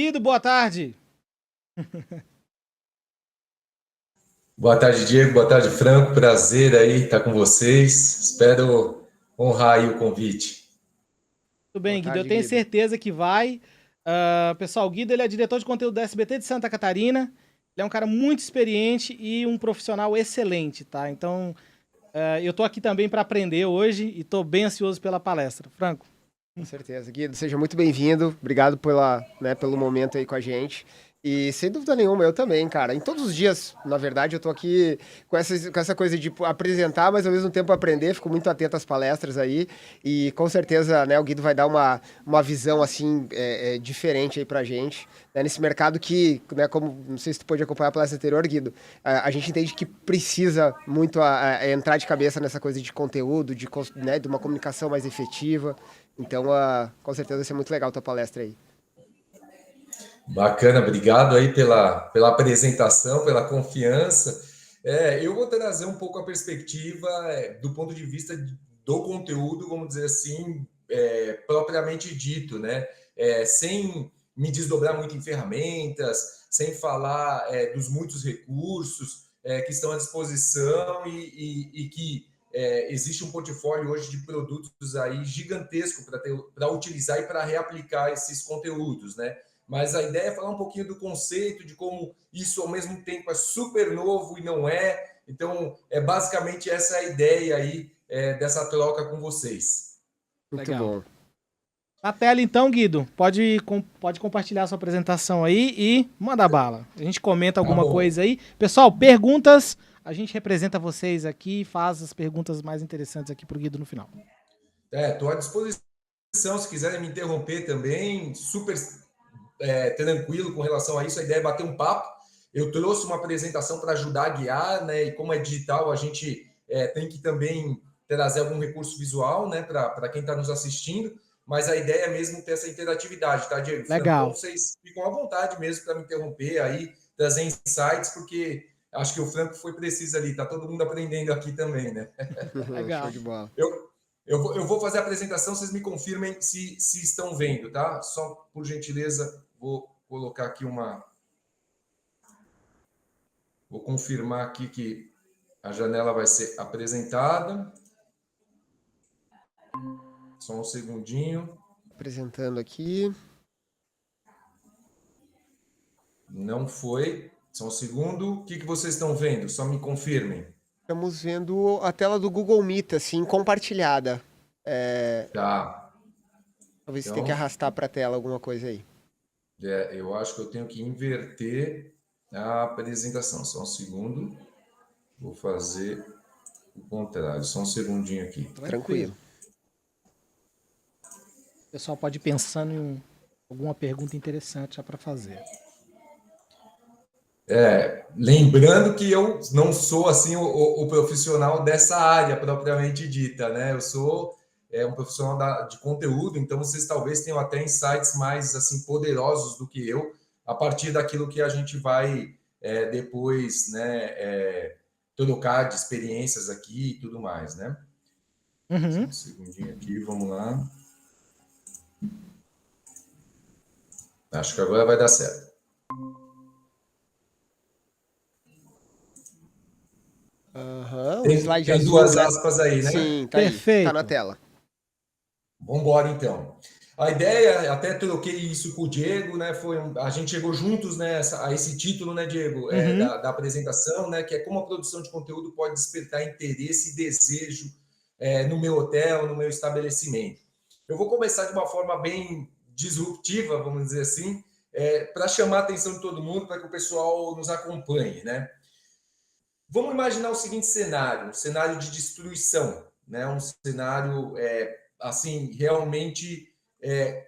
Guido, boa tarde. Boa tarde, Diego. Boa tarde, Franco. Prazer aí estar com vocês. Espero honrar aí o convite. Tudo Boa bem, Guido? Eu tarde, tenho Guido. certeza que vai. Pessoal, o Guido ele é diretor de conteúdo da SBT de Santa Catarina. Ele é um cara muito experiente e um profissional excelente, tá? Então, eu tô aqui também para aprender hoje e tô bem ansioso pela palestra. Franco. Com certeza. Guido, seja muito bem-vindo. Obrigado pelo momento aí com a gente. E sem dúvida nenhuma, eu também, cara. Em todos os dias, na verdade, eu tô aqui com essa coisa de apresentar, mas ao mesmo tempo aprender. Fico muito atento às palestras aí. E com certeza, né, o Guido vai dar uma visão, assim, diferente aí pra gente. Né, nesse mercado que, né, como não sei se tu pôde acompanhar a palestra anterior, Guido, a gente entende que precisa muito entrar de cabeça nessa coisa de conteúdo, né, de uma comunicação mais efetiva. Então, com certeza vai ser muito legal a tua palestra aí. Bacana, obrigado aí pela apresentação, pela confiança. Eu vou trazer um pouco a perspectiva do ponto de vista do conteúdo, vamos dizer assim, propriamente dito, né? Sem me desdobrar muito em ferramentas, sem falar dos muitos recursos que estão à disposição e que existe um portfólio hoje de produtos aí gigantesco para utilizar e para reaplicar esses conteúdos, né? Mas a ideia é falar um pouquinho do conceito, de como isso ao mesmo tempo é super novo e não é. Então, basicamente essa é a ideia aí dessa troca com vocês. Muito Legal. bom. Na tela, então, Guido, pode compartilhar sua apresentação aí e manda bala. A gente comenta alguma coisa aí. Pessoal, perguntas. A gente representa vocês aqui e faz as perguntas mais interessantes aqui pro Guido no final. Estou à disposição, se quiserem me interromper também, super tranquilo com relação a isso. A ideia é bater um papo. Eu trouxe uma apresentação para ajudar a guiar, né? E como é digital, a gente tem que também trazer algum recurso visual, né? Para quem está nos assistindo. Mas a ideia é mesmo ter essa interatividade, tá, Diego? Legal. Então, vocês ficam à vontade mesmo para me interromper aí, trazer insights, porque acho que o Franco foi preciso ali. Tá todo mundo aprendendo aqui também, né? Legal. Show de bola. Eu vou fazer a apresentação, vocês me confirmem se estão vendo, tá? Só por gentileza, vou colocar aqui Vou confirmar aqui que a janela vai ser apresentada. Só um segundinho. Apresentando aqui. Não foi. Só um segundo. O que vocês estão vendo? Só me confirmem. Estamos vendo a tela do Google Meet, assim, compartilhada. Tá. Talvez você Então, tenha que arrastar para a tela alguma coisa aí. eu acho que eu tenho que inverter a apresentação. Só um segundo. Vou fazer o contrário. Só um segundinho aqui. Tranquilo. O pessoal pode ir pensando em alguma pergunta interessante já para fazer. Lembrando que eu não sou assim o profissional dessa área propriamente dita, né? Eu sou um profissional de conteúdo, então vocês talvez tenham até insights mais assim poderosos do que eu, a partir daquilo que a gente vai depois, né, trocar de experiências aqui e tudo mais, né? Uhum. Só um segundinho aqui, vamos lá. Acho que agora vai dar certo. Aham, Tem, slide tem azul, duas né? aspas aí, né? Sim, tá Perfeito. aí. Tá na tela. Vamos embora, então. A ideia, até troquei isso com o Diego, né? A gente chegou juntos, né, a esse título, né, Diego, da apresentação, né? Que é como a produção de conteúdo pode despertar interesse e desejo no meu hotel, no meu estabelecimento. Eu vou começar de uma forma bem disruptiva, vamos dizer assim, para chamar a atenção de todo mundo, para que o pessoal nos acompanhe, né? Vamos imaginar o seguinte cenário, um cenário de destruição, né? Um cenário assim realmente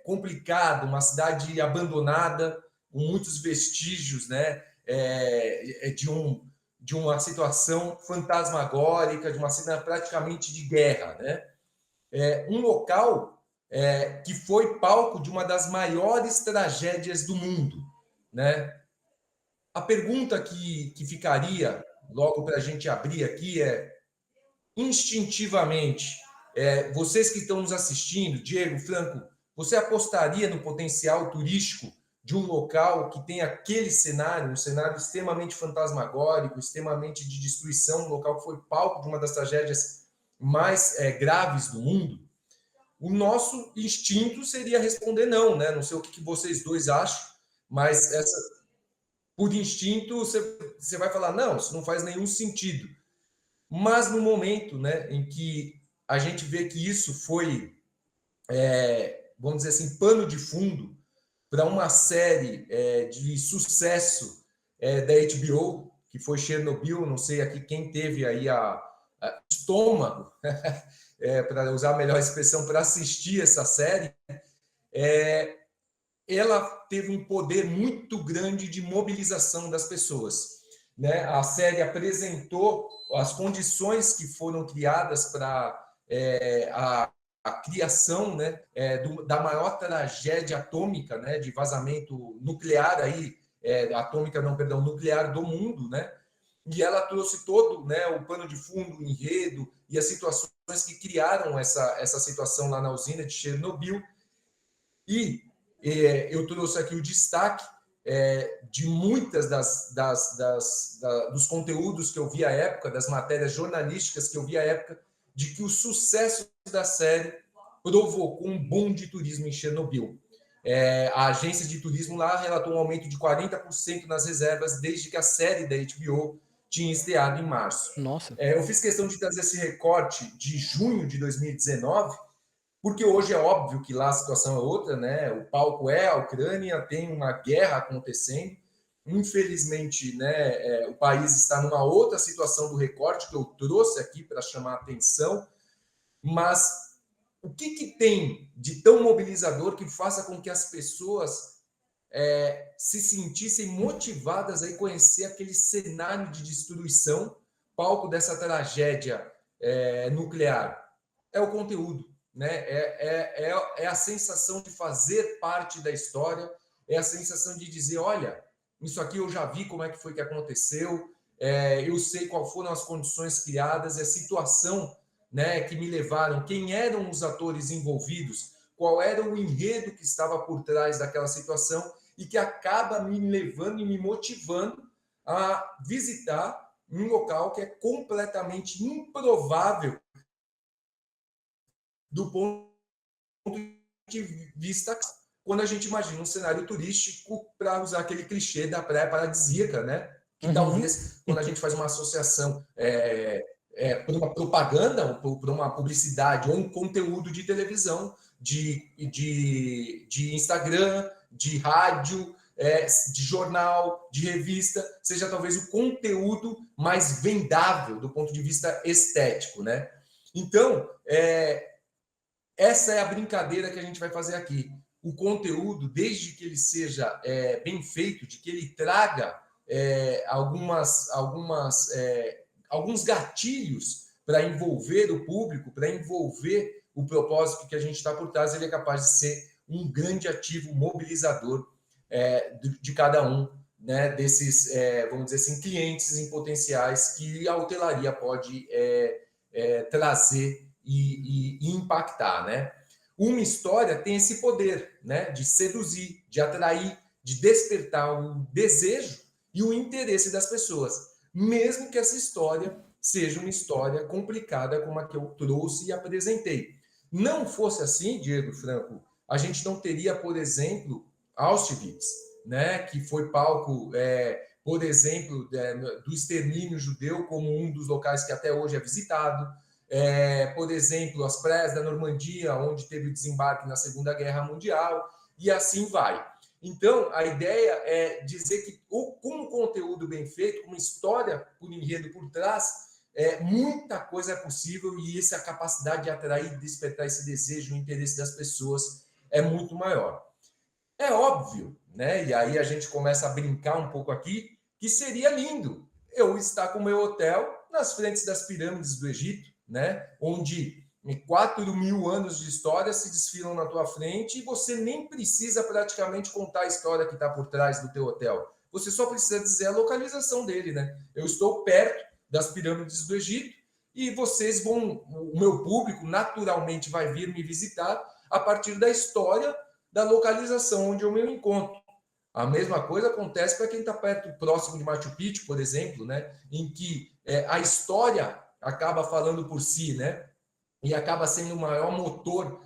complicado, uma cidade abandonada, com muitos vestígios, né? De uma situação fantasmagórica, de uma cena praticamente de guerra, né? Um local que foi palco de uma das maiores tragédias do mundo, né? A pergunta que ficaria logo para a gente abrir aqui instintivamente, vocês que estão nos assistindo, Diego, Franco, você apostaria no potencial turístico de um local que tem aquele cenário, um cenário extremamente fantasmagórico, extremamente de destruição, um local que foi palco de uma das tragédias mais graves do mundo, o nosso instinto seria responder não, né? Não sei o que vocês dois acham, mas por instinto você vai falar, não, isso não faz nenhum sentido. Mas no momento, né, em que a gente vê que isso foi, vamos dizer assim, pano de fundo para uma série de sucesso da HBO, que foi Chernobyl, não sei aqui quem teve aí a estômago, para usar a melhor expressão, para assistir essa série, ela teve um poder muito grande de mobilização das pessoas, né? A série apresentou as condições que foram criadas para a criação, né, da maior tragédia atômica, né, de vazamento nuclear aí, nuclear do mundo, né? E ela trouxe todo, né, o pano de fundo, o enredo e as situações que criaram essa situação lá na usina de Chernobyl. E eu trouxe aqui o destaque de muitas dos conteúdos que eu vi à época, das matérias jornalísticas que eu vi à época, de que o sucesso da série provocou um boom de turismo em Chernobyl. A agência de turismo lá relatou um aumento de 40% nas reservas desde que a série da HBO tinha estreado em março. Nossa. Eu fiz questão de trazer esse recorte de junho de 2019, porque hoje é óbvio que lá a situação é outra, né? O palco é a Ucrânia, tem uma guerra acontecendo. Infelizmente, né, o país está numa outra situação do recorte que eu trouxe aqui para chamar a atenção, mas o que tem de tão mobilizador que faça com que as pessoas se sentissem motivadas a conhecer aquele cenário de destruição, palco dessa tragédia nuclear? É o conteúdo, né? É a sensação de fazer parte da história, é a sensação de dizer, olha, isso aqui eu já vi como é que foi que aconteceu, eu sei quais foram as condições criadas, a situação, né, que me levaram, quem eram os atores envolvidos, qual era o enredo que estava por trás daquela situação e que acaba me levando e me motivando a visitar um local que é completamente improvável do ponto de vista quando a gente imagina um cenário turístico, para usar aquele clichê da praia paradisíaca, né? Que talvez, quando a gente faz uma associação por uma propaganda, por uma publicidade ou um conteúdo de televisão, de Instagram, de rádio, de jornal, de revista, seja talvez o conteúdo mais vendável do ponto de vista estético, né? Então, essa é a brincadeira que a gente vai fazer aqui. O conteúdo, desde que ele seja bem feito, de que ele traga alguns gatilhos para envolver o público, para envolver o propósito que a gente está por trás, ele é capaz de ser um grande ativo mobilizador de cada um, né, desses, vamos dizer assim, clientes em potenciais que a hotelaria pode trazer e impactar, né? Uma história tem esse poder, né, de seduzir, de atrair, de despertar o desejo e o interesse das pessoas, mesmo que essa história seja uma história complicada como a que eu trouxe e apresentei. Não fosse assim, Diego Franco, a gente não teria, por exemplo, Auschwitz, né, que foi palco, por exemplo, do extermínio judeu, como um dos locais que até hoje é visitado. Por exemplo, as praias da Normandia, onde teve o desembarque na Segunda Guerra Mundial, e assim vai. Então, a ideia é dizer que, com um conteúdo bem feito, com uma história por enredo por trás, muita coisa é possível e essa capacidade de atrair, despertar esse desejo, o interesse das pessoas é muito maior. É óbvio, né? E aí a gente começa a brincar um pouco aqui, que seria lindo eu estar com o meu hotel nas frentes das pirâmides do Egito, né? Onde 4.000 anos de história se desfilam na tua frente e você nem precisa praticamente contar a história que está por trás do teu hotel. Você só precisa dizer a localização dele, né? Eu estou perto das pirâmides do Egito e o meu público naturalmente vai vir me visitar a partir da história da localização onde eu me encontro. A mesma coisa acontece para quem está próximo de Machu Picchu, por exemplo, né? Em que a história acaba falando por si, né? E acaba sendo o maior motor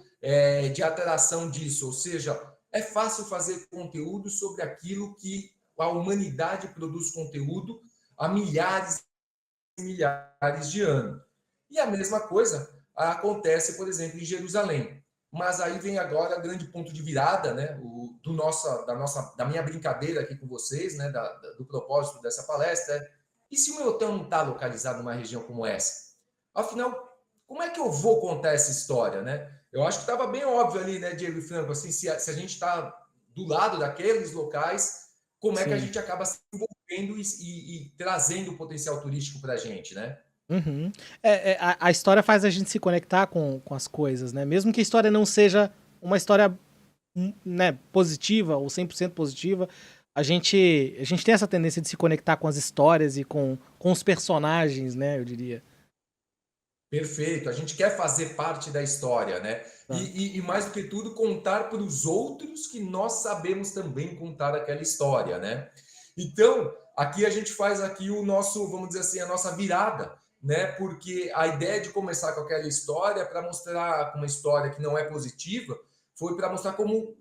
de atração disso. Ou seja, é fácil fazer conteúdo sobre aquilo que a humanidade produz conteúdo há milhares e milhares de anos. E a mesma coisa acontece, por exemplo, em Jerusalém. Mas aí vem agora o grande ponto de virada, né? Da minha brincadeira aqui com vocês, né? Do propósito dessa palestra. E se o meu hotel não está localizado numa região como essa? Afinal, como é que eu vou contar essa história, né? Eu acho que estava bem óbvio ali, né, Diego e Franco, assim, se a gente está do lado daqueles locais, como é que a gente acaba se envolvendo e trazendo o potencial turístico para a gente, né? Uhum. A história faz a gente se conectar com as coisas, né? Mesmo que a história não seja uma história, né, positiva ou 100% positiva, a gente tem essa tendência de se conectar com as histórias e com os personagens, né, eu diria. Perfeito, a gente quer fazer parte da história, né? Tá. E mais do que tudo, contar para os outros que nós sabemos também contar aquela história, né? Então, aqui a gente faz aqui o nosso, vamos dizer assim, a nossa virada, né? Porque a ideia de começar com aquela história para mostrar uma história que não é positiva, foi para mostrar como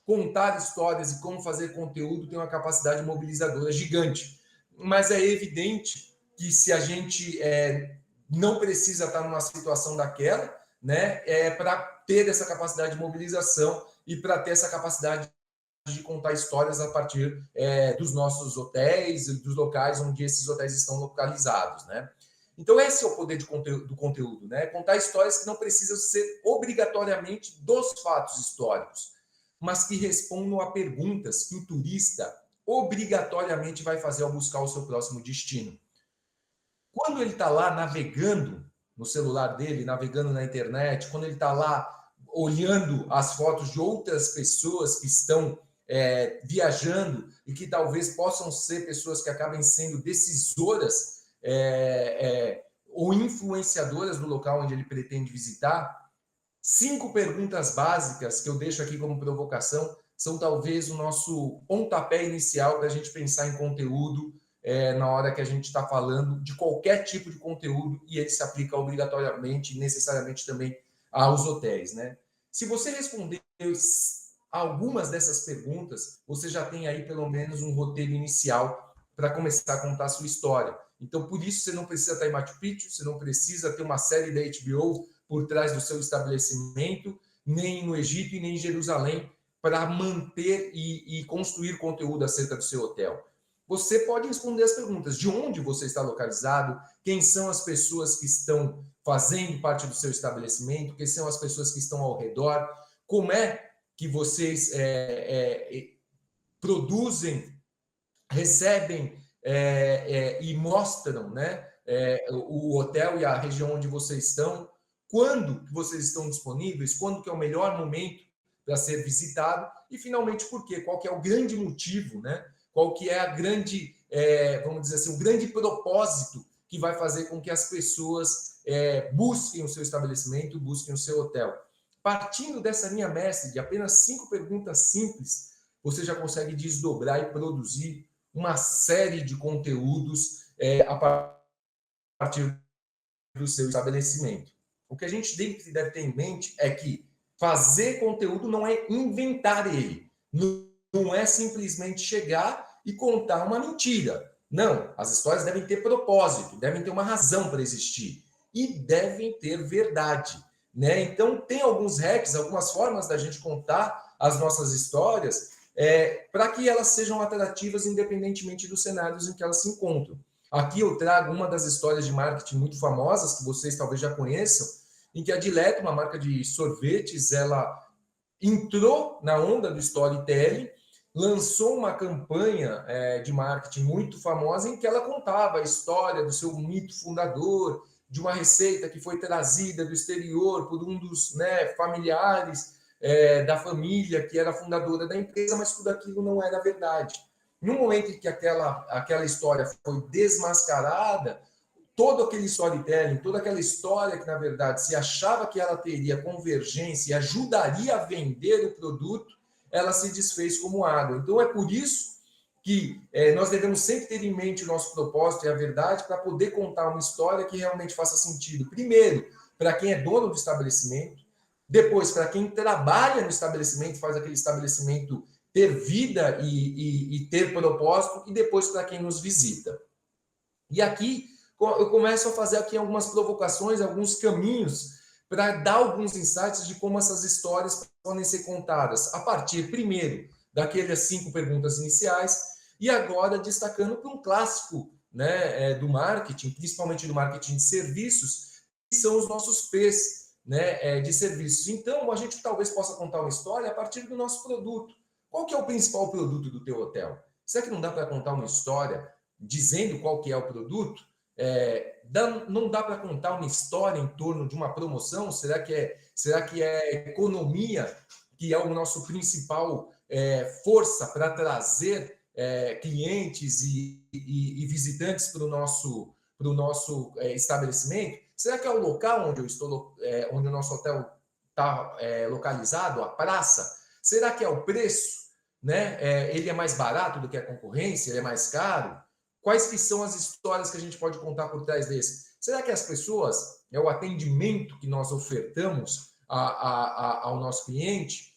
contar histórias e como fazer conteúdo tem uma capacidade mobilizadora gigante. Mas é evidente que se a gente não precisa estar numa situação daquela, né? Para ter essa capacidade de mobilização e para ter essa capacidade de contar histórias a partir dos nossos hotéis e dos locais onde esses hotéis estão localizados, né? Então, esse é o poder do conteúdo, né? Contar histórias que não precisam ser obrigatoriamente dos fatos históricos, mas que respondam a perguntas que o turista obrigatoriamente vai fazer ao buscar o seu próximo destino. Quando ele está lá navegando no celular dele, navegando na internet, quando ele está lá olhando as fotos de outras pessoas que estão viajando e que talvez possam ser pessoas que acabem sendo decisoras ou influenciadoras do local onde ele pretende visitar, 5 perguntas básicas que eu deixo aqui como provocação são talvez o nosso pontapé inicial para a gente pensar em conteúdo na hora que a gente está falando de qualquer tipo de conteúdo e ele se aplica obrigatoriamente e necessariamente também aos hotéis, né? Se você responder algumas dessas perguntas, você já tem aí pelo menos um roteiro inicial para começar a contar a sua história. Então, por isso, você não precisa estar em Machu Picchu, você não precisa ter uma série da HBO por trás do seu estabelecimento, nem no Egito e nem em Jerusalém, para manter e construir conteúdo acerca do seu hotel. Você pode responder as perguntas: de onde você está localizado, quem são as pessoas que estão fazendo parte do seu estabelecimento, quem são as pessoas que estão ao redor, como é que vocês produzem, recebem e mostram, né, o hotel e a região onde vocês estão, quando vocês estão disponíveis, quando que é o melhor momento para ser visitado e, finalmente, por quê? Qual que é o grande motivo, né? Qual que é a grande, vamos dizer assim, o grande propósito que vai fazer com que as pessoas busquem o seu estabelecimento, busquem o seu hotel. Partindo dessa linha mestre de apenas 5 perguntas simples, você já consegue desdobrar e produzir uma série de conteúdos a partir do seu estabelecimento. O que a gente deve ter em mente é que fazer conteúdo não é inventar ele. Não é simplesmente chegar e contar uma mentira. Não, as histórias devem ter propósito, devem ter uma razão para existir e devem ter verdade, né? Então, tem alguns hacks, algumas formas da gente contar as nossas histórias para que elas sejam atrativas independentemente dos cenários em que elas se encontram. Aqui eu trago uma das histórias de marketing muito famosas, que vocês talvez já conheçam, em que a Dileto, uma marca de sorvetes, ela entrou na onda do storytelling, lançou uma campanha de marketing muito famosa em que ela contava a história do seu mito fundador, de uma receita que foi trazida do exterior por um dos familiares da família que era fundadora da empresa, mas tudo aquilo não era verdade. No momento em que aquela história foi desmascarada, todo aquele storytelling, toda aquela história que, na verdade, se achava que ela teria convergência e ajudaria a vender o produto, ela se desfez como água. Então, é por isso que nós devemos sempre ter em mente o nosso propósito e a verdade para poder contar uma história que realmente faça sentido. Primeiro, para quem é dono do estabelecimento, depois, para quem trabalha no estabelecimento, faz aquele estabelecimento ter vida e ter propósito, e depois para quem nos visita. E aqui eu começo a fazer aqui algumas provocações, alguns caminhos para dar alguns insights de como essas histórias podem ser contadas. A partir, primeiro, daquelas 5 perguntas iniciais, e agora destacando para um clássico, né, do marketing, principalmente do marketing de serviços, que são os nossos P's, né, de serviços. Então, a gente talvez possa contar uma história a partir do nosso produto. Qual que é o principal produto do teu hotel? Será que não dá para contar uma história dizendo qual que é o produto? Não dá para contar uma história em torno de uma promoção? Será que é economia que é o nosso principal força para trazer clientes e visitantes para o nosso estabelecimento? Será que é o local onde onde o nosso hotel está localizado, a praça? Será que é o preço? Né? Ele é mais barato do que a concorrência? Ele é mais caro? Quais que são as histórias que a gente pode contar por trás desse? Será que as pessoas, o atendimento que nós ofertamos ao nosso cliente,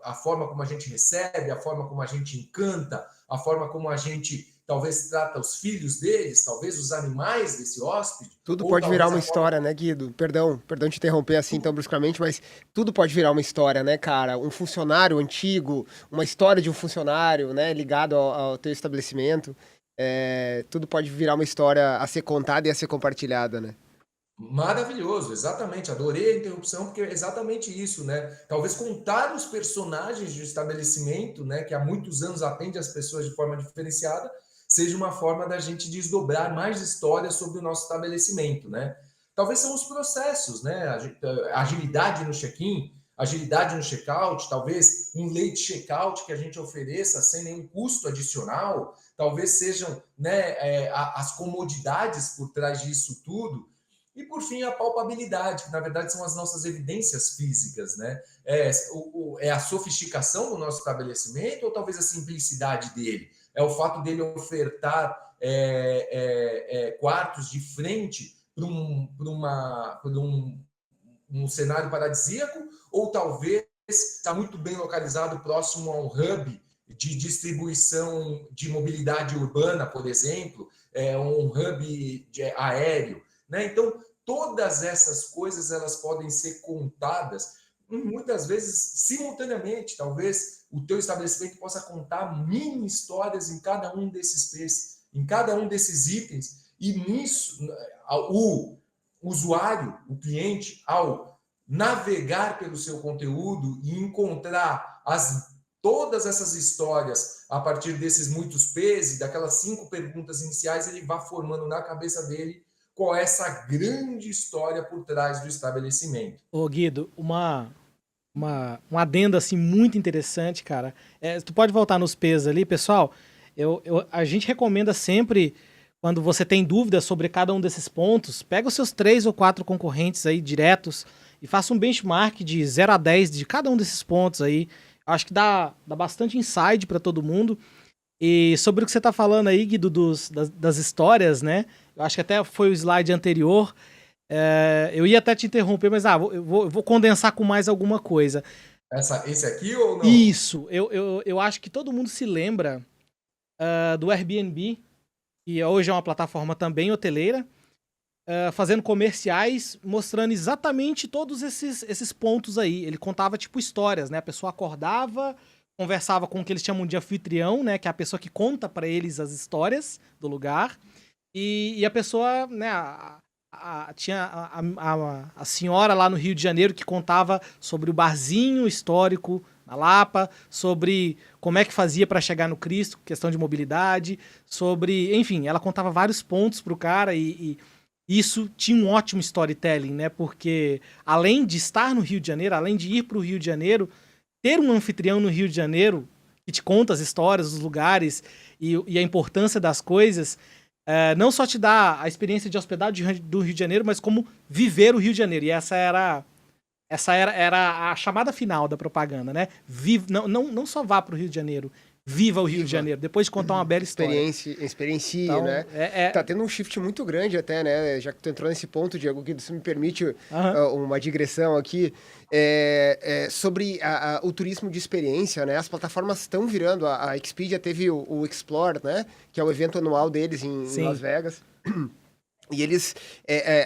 a forma como a gente recebe, a forma como a gente encanta, a forma como a gente talvez trata os filhos deles, talvez os animais desse hóspede? Tudo pode virar uma história, né, Guido? Perdão te interromper assim tão bruscamente, mas tudo pode virar uma história, né, cara? Um funcionário antigo, uma história de um funcionário, né, ligado ao teu estabelecimento. Tudo pode virar uma história a ser contada e a ser compartilhada, né? Maravilhoso, exatamente. Adorei a interrupção, porque é exatamente isso, né? Talvez contar os personagens de um estabelecimento, né, que há muitos anos atende as pessoas de forma diferenciada, seja uma forma da gente desdobrar mais histórias sobre o nosso estabelecimento, né? Talvez são os processos, né? Agilidade no check-in, agilidade no check-out, talvez um late check-out que a gente ofereça sem nenhum custo adicional, talvez sejam, né, as comodidades por trás disso tudo. E, por fim, a palpabilidade, que, na verdade, são as nossas evidências físicas, né? É a sofisticação do nosso estabelecimento ou talvez a simplicidade dele? É o fato dele ofertar quartos de frente para um cenário paradisíaco, ou talvez está muito bem localizado próximo a um hub de distribuição de mobilidade urbana, por exemplo, um hub aéreo, né? Então, todas essas coisas elas podem ser contadas muitas vezes simultaneamente. Talvez o teu estabelecimento possa contar mini histórias em cada um desses P's, em cada um desses itens, e nisso o usuário, o cliente, ao navegar pelo seu conteúdo e encontrar todas essas histórias a partir desses muitos P's e daquelas 5 perguntas iniciais, ele vai formando na cabeça dele qual é essa grande história por trás do estabelecimento. Ô, Guido, um adendo assim muito interessante, cara. Tu pode voltar nos P's ali, pessoal. A gente recomenda sempre, quando você tem dúvidas sobre cada um desses pontos, pega os seus 3 ou 4 concorrentes aí diretos e faça um benchmark de 0 a 10 de cada um desses pontos aí. Acho que dá bastante insight para todo mundo. E sobre o que você tá falando aí, Guido, das histórias, né? Eu acho que até foi o slide anterior. Eu ia até te interromper, mas eu vou condensar com mais alguma coisa. Esse aqui ou não? Isso. Eu acho que todo mundo se lembra do Airbnb, que hoje é uma plataforma também hoteleira, fazendo comerciais, mostrando exatamente todos esses pontos aí. Ele contava, tipo, histórias, né? A pessoa acordava, conversava com o que eles chamam de anfitrião, né? Que é a pessoa que conta pra eles as histórias do lugar. E a pessoa, né? Tinha a senhora lá no Rio de Janeiro que contava sobre o barzinho histórico na Lapa, sobre como é que fazia para chegar no Cristo, questão de mobilidade, sobre... Enfim, ela contava vários pontos pro cara e isso tinha um ótimo storytelling, né? Porque além de estar no Rio de Janeiro, além de ir pro Rio de Janeiro, ter um anfitrião no Rio de Janeiro que te conta as histórias, os lugares e a importância das coisas, não só te dá a experiência de hospedagem do Rio de Janeiro, mas como viver o Rio de Janeiro. E essa era Essa era a chamada final da propaganda, né? Não só vá para o Rio de Janeiro, viva o Rio de Janeiro, depois de contar uma bela história. Experiencie, Então, né? Tá tendo um shift muito grande até, né? Já que tu entrou nesse ponto, Diego, que se me permite uma digressão aqui, sobre o turismo de experiência, né? As plataformas estão virando, a Expedia teve o Explore, né? Que é o evento anual deles em Las Vegas. E eles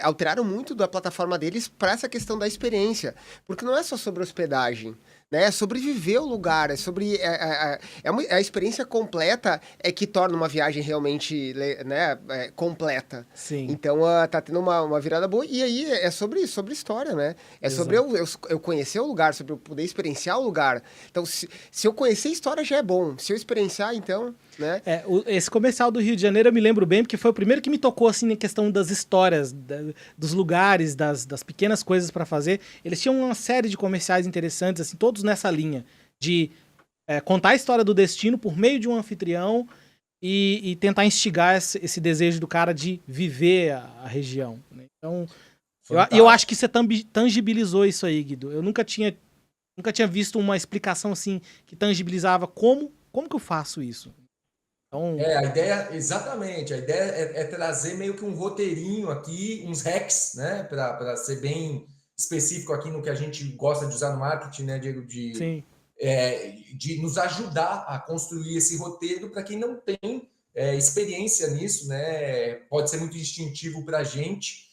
alteraram muito da plataforma deles para essa questão da experiência. Porque não é só sobre hospedagem, né? É sobre viver o lugar, é sobre... a experiência completa que torna uma viagem realmente, né, completa. Sim. Então, tá tendo uma virada boa. E aí, é sobre história, né? É sobre eu conhecer o lugar, sobre eu poder experienciar o lugar. Então, se eu conhecer a história, já é bom. Se eu experienciar, então... né? Esse comercial do Rio de Janeiro eu me lembro bem, porque foi o primeiro que me tocou assim na questão das histórias, dos lugares, das pequenas coisas para fazer. Eles tinham uma série de comerciais interessantes, assim, todos nessa linha de contar a história do destino por meio de um anfitrião e tentar instigar esse desejo do cara de viver a região, né? Então, eu acho que você tangibilizou isso aí, Guido. Eu nunca tinha visto uma explicação assim que tangibilizava como que eu faço isso. Então... a ideia, exatamente, a ideia é trazer meio que um roteirinho aqui, uns hacks, né, para ser bem específico aqui no que a gente gosta de usar no marketing, né, Diego, de nos ajudar a construir esse roteiro para quem não tem experiência nisso, né, pode ser muito instintivo para a gente,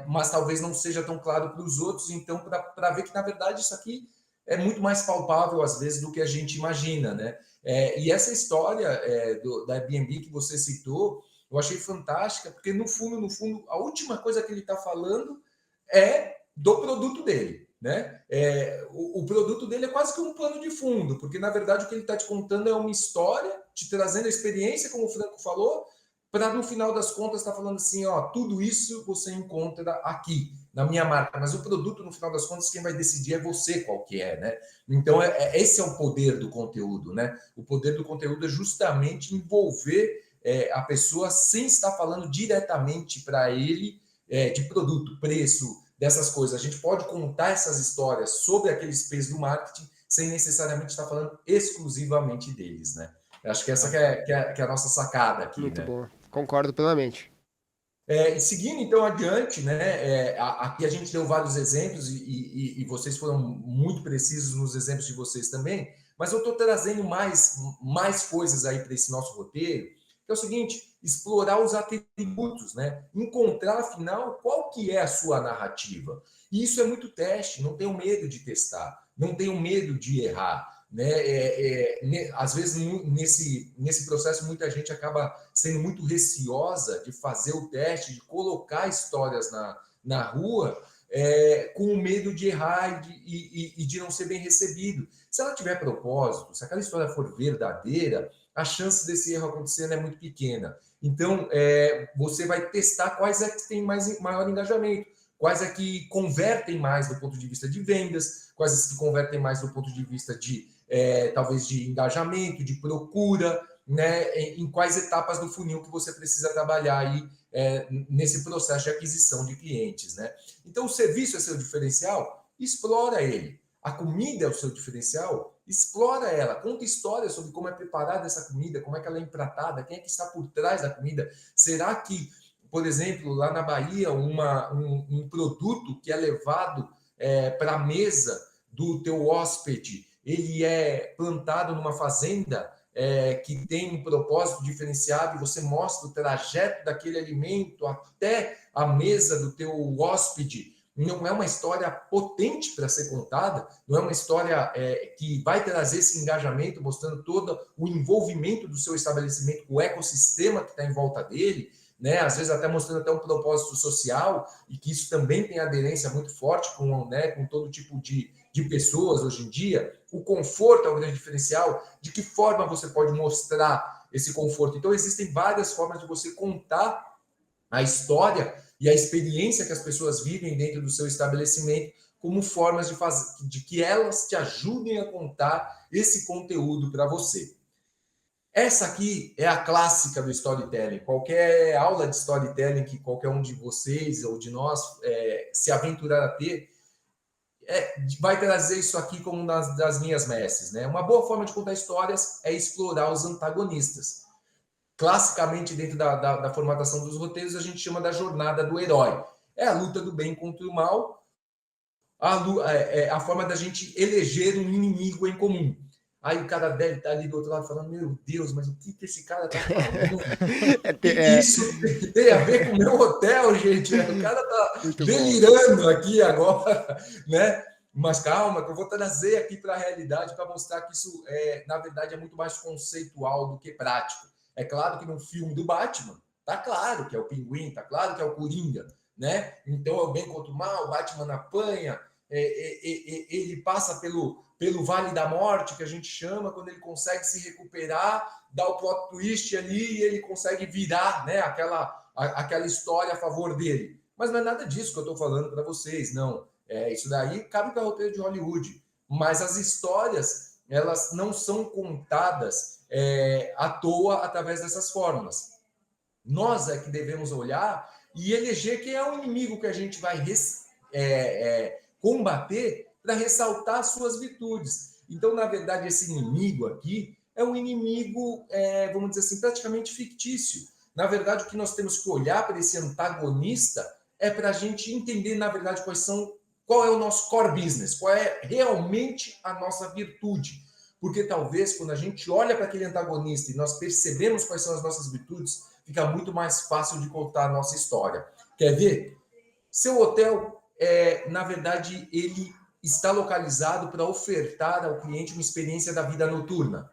mas talvez não seja tão claro para os outros, então para ver que na verdade isso aqui é muito mais palpável às vezes do que a gente imagina, né? E essa história da Airbnb que você citou, eu achei fantástica, porque no fundo, a última coisa que ele está falando é do produto dele, né? O produto dele é quase que um plano de fundo, porque na verdade o que ele está te contando é uma história, te trazendo a experiência, como o Franco falou, para no final das contas estar falando assim, ó, tudo isso você encontra aqui na minha marca, mas o produto no final das contas quem vai decidir é você qual que é, né? Então esse é o poder do conteúdo, né? O poder do conteúdo é justamente envolver a pessoa sem estar falando diretamente para ele de produto, preço, dessas coisas. A gente pode contar essas histórias sobre aqueles P's do marketing sem necessariamente estar falando exclusivamente deles, né? Eu acho que essa que é a nossa sacada aqui. Muito né? bom, concordo plenamente. E seguindo então adiante, né? Aqui a gente deu vários exemplos e vocês foram muito precisos nos exemplos de vocês também, mas eu estou trazendo mais coisas aí para esse nosso roteiro, que é o seguinte: explorar os atributos, né? Encontrar afinal qual que é a sua narrativa. E isso é muito teste, não tenham medo de testar, não tenham medo de errar. Né? Às vezes nesse processo muita gente acaba sendo muito receosa de fazer o teste, de colocar histórias na rua, com medo de errar e de não ser bem recebido. Se ela tiver propósito, se aquela história for verdadeira, a chance desse erro acontecer é muito pequena. Então, você vai testar quais é que têm maior engajamento, quais é que convertem mais do ponto de vista de vendas, quais é que convertem mais do ponto de vista de talvez de engajamento, de procura, né? Em quais etapas do funil que você precisa trabalhar aí nesse processo de aquisição de clientes, né? Então, o serviço é seu diferencial? Explora ele. A comida é o seu diferencial? Explora ela. Conta histórias sobre como é preparada essa comida, como é que ela é empratada, quem é que está por trás da comida. Será que, por exemplo, lá na Bahia, um produto que é levado para a mesa do teu hóspede, ele é plantado numa fazenda que tem um propósito diferenciado e você mostra o trajeto daquele alimento até a mesa do teu hóspede. Não é uma história potente para ser contada, não é uma história que vai trazer esse engajamento, mostrando todo o envolvimento do seu estabelecimento, o ecossistema que está em volta dele, né? Às vezes até mostrando até um propósito social, e que isso também tem aderência muito forte com todo tipo de pessoas hoje em dia. O conforto é o grande diferencial. De que forma você pode mostrar esse conforto? Então, existem várias formas de você contar a história e a experiência que as pessoas vivem dentro do seu estabelecimento, como formas de que elas te ajudem a contar esse conteúdo para você. Essa aqui é a clássica do storytelling. Qualquer aula de storytelling que qualquer um de vocês ou de nós se aventurar a ter, vai trazer isso aqui como uma das minhas messes, né? Uma boa forma de contar histórias é explorar os antagonistas. Classicamente, dentro da formatação dos roteiros, a gente chama da jornada do herói. É a luta do bem contra o mal, a forma da gente eleger um inimigo em comum. Aí o cara deve estar ali do outro lado falando, meu Deus, mas o que esse cara tá falando? Isso tem a ver com o meu hotel, gente. O cara tá muito delirando bom aqui agora, né? Mas calma, que eu vou trazer aqui para a realidade para mostrar que isso, na verdade, é muito mais conceitual do que prático. É claro que no filme do Batman, tá claro que é o Pinguim, tá claro que é o Coringa, né? Então é o bem contra o mal, o Batman apanha, ele passa pelo Vale da Morte, que a gente chama, quando ele consegue se recuperar, dá o plot twist ali e ele consegue virar, né, aquela história a favor dele. Mas não é nada disso que eu estou falando para vocês, não. Isso daí cabe para roteiro de Hollywood. Mas as histórias, elas não são contadas à toa através dessas fórmulas. Nós é que devemos olhar e eleger quem é o inimigo que a gente vai combater para ressaltar suas virtudes. Então, na verdade, esse inimigo aqui é um inimigo, vamos dizer assim, praticamente fictício. Na verdade, o que nós temos que olhar para esse antagonista é para a gente entender, na verdade, qual é o nosso core business, qual é realmente a nossa virtude. Porque talvez, quando a gente olha para aquele antagonista e nós percebemos quais são as nossas virtudes, fica muito mais fácil de contar a nossa história. Quer ver? Seu hotel, na verdade, ele está localizado para ofertar ao cliente uma experiência da vida noturna.